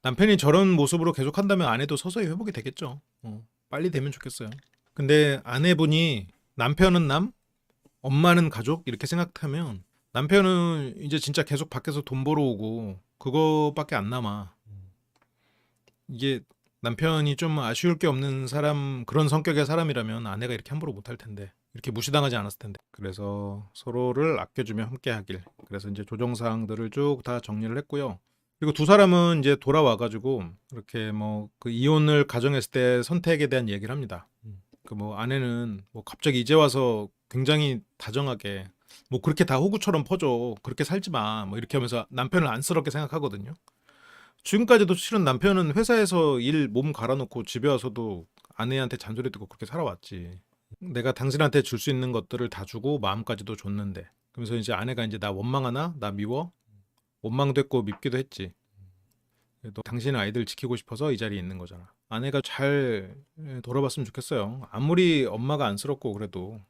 A: 남편이 저런 모습으로 계속한다면 아내도 서서히 회복이 되겠죠. 빨리 되면 좋겠어요. 근데 아내분이 남편은 남, 엄마는 가족 이렇게 생각하면 남편은 이제 진짜 계속 밖에서 돈 벌어오고 그거밖에 안 남아. 이게 남편이 좀 아쉬울 게 없는 사람 그런 성격의 사람이라면 아내가 이렇게 함부로 못할 텐데 이렇게 무시당하지 않았을 텐데. 그래서 서로를 아껴주며 함께하길. 그래서 이제 조정사항들을 쭉 다 정리를 했고요. 그리고 두 사람은 이제 돌아와가지고 이렇게 뭐 그 이혼을 가정했을 때 선택에 대한 얘기를 합니다. 그 뭐 아내는 뭐 갑자기 이제 와서 굉장히 다정하게 뭐 그렇게 다 호구처럼 퍼져 그렇게 살지 마 뭐 이렇게 하면서 남편을 안쓰럽게 생각하거든요. 지금까지도 실은 남편은 회사에서 일 몸 갈아놓고 집에 와서도 아내한테 잔소리 듣고 그렇게 살아왔지. 내가 당신한테 줄 수 있는 것들을 다 주고 마음까지도 줬는데. 그러면서 이제 아내가 이제 나 원망하나? 나 미워? 원망도 했고 밉기도 했지. 그래도 당신 아이들 지키고 싶어서 이 자리에 있는 거잖아. 아내가 잘 돌아봤으면 좋겠어요. 아무리 엄마가 안쓰럽고 그래도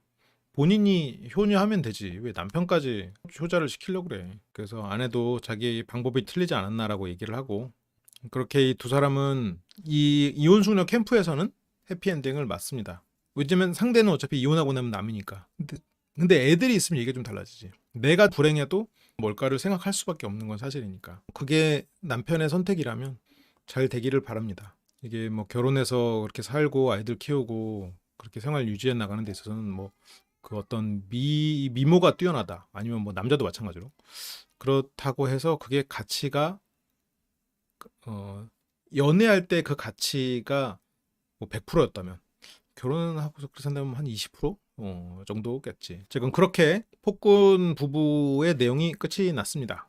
A: 본인이 효녀하면 되지. 왜 남편까지 효자를 시키려고 그래. 그래서 아내도 자기 방법이 틀리지 않았나라고 얘기를 하고 그렇게 이 두 사람은 이 이혼수녀 캠프에서는 해피엔딩을 맞습니다. 왜냐면 상대는 어차피 이혼하고 나면 남이니까. 근데 애들이 있으면 얘기가 좀 달라지지. 내가 불행해도 뭘까를 생각할 수밖에 없는 건 사실이니까. 그게 남편의 선택이라면 잘 되기를 바랍니다. 이게 뭐 결혼해서 그렇게 살고 아이들 키우고 그렇게 생활 유지해 나가는 데 있어서는 뭐 그 어떤 미모가 뛰어나다 아니면 뭐 남자도 마찬가지로 그렇다고 해서 그게 가치가 어 연애할 때 그 가치가 뭐 100%였다면 결혼하고서 그렇게 산다면 한 20% 정도겠지. 지금 그렇게 폭군 부부의 내용이 끝이 났습니다.